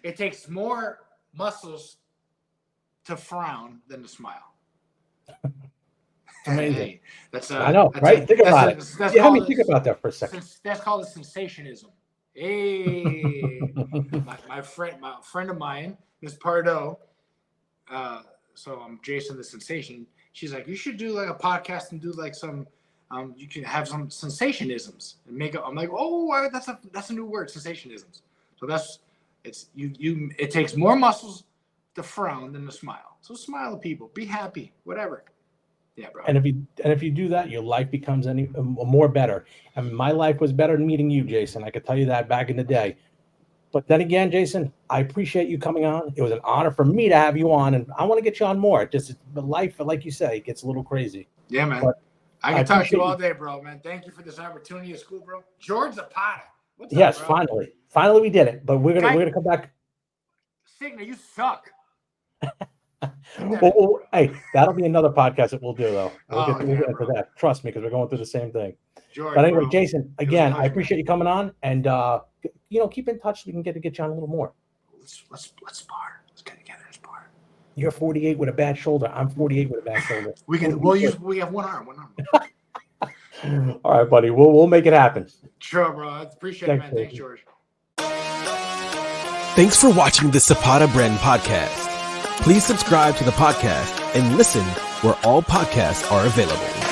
it takes more muscles to frown than to smile. Amazing. Hey, I know, right? Think about it. You had me think about that for a second. That's called a sensationism. Hey, my friend of mine, Miss Pardo. So I'm Jason the Sensation. She's like, you should do like a podcast and do like some. You can have some sensationisms and make it. I'm like, oh, that's a new word, sensationisms. So it takes more muscles to frown than to smile. So smile at people, be happy, whatever. Yeah, bro. And if you do that, your life becomes more better. And my life was better than meeting you, Jason. I could tell you that back in the day. But then again, Jason, I appreciate you coming on. It was an honor for me to have you on, and I want to get you on more. Just the life, like you say, gets a little crazy. Yeah, man. But I can talk to you all day, bro, man. Thank you for this opportunity. It's cool, bro. George Zapata. What's yes, up, bro? Finally we did it. But we're gonna come back. Signa, you suck. Well, hey, that'll be another podcast that we'll do, though. We'll get into that. Trust me, because we're going through the same thing. George, but anyway, bro, Jason, again, I appreciate you coming on, and keep in touch. We can get you on a little more. Let's spar. Let's get together and spar. You're 48 with a bad shoulder. I'm 48 with a bad shoulder. We have one arm. All right, buddy. We'll make it happen. Sure, bro. I appreciate it, man. Thanks, George. Thanks for watching the Zapata Brand Podcast. Please subscribe to the podcast and listen where all podcasts are available.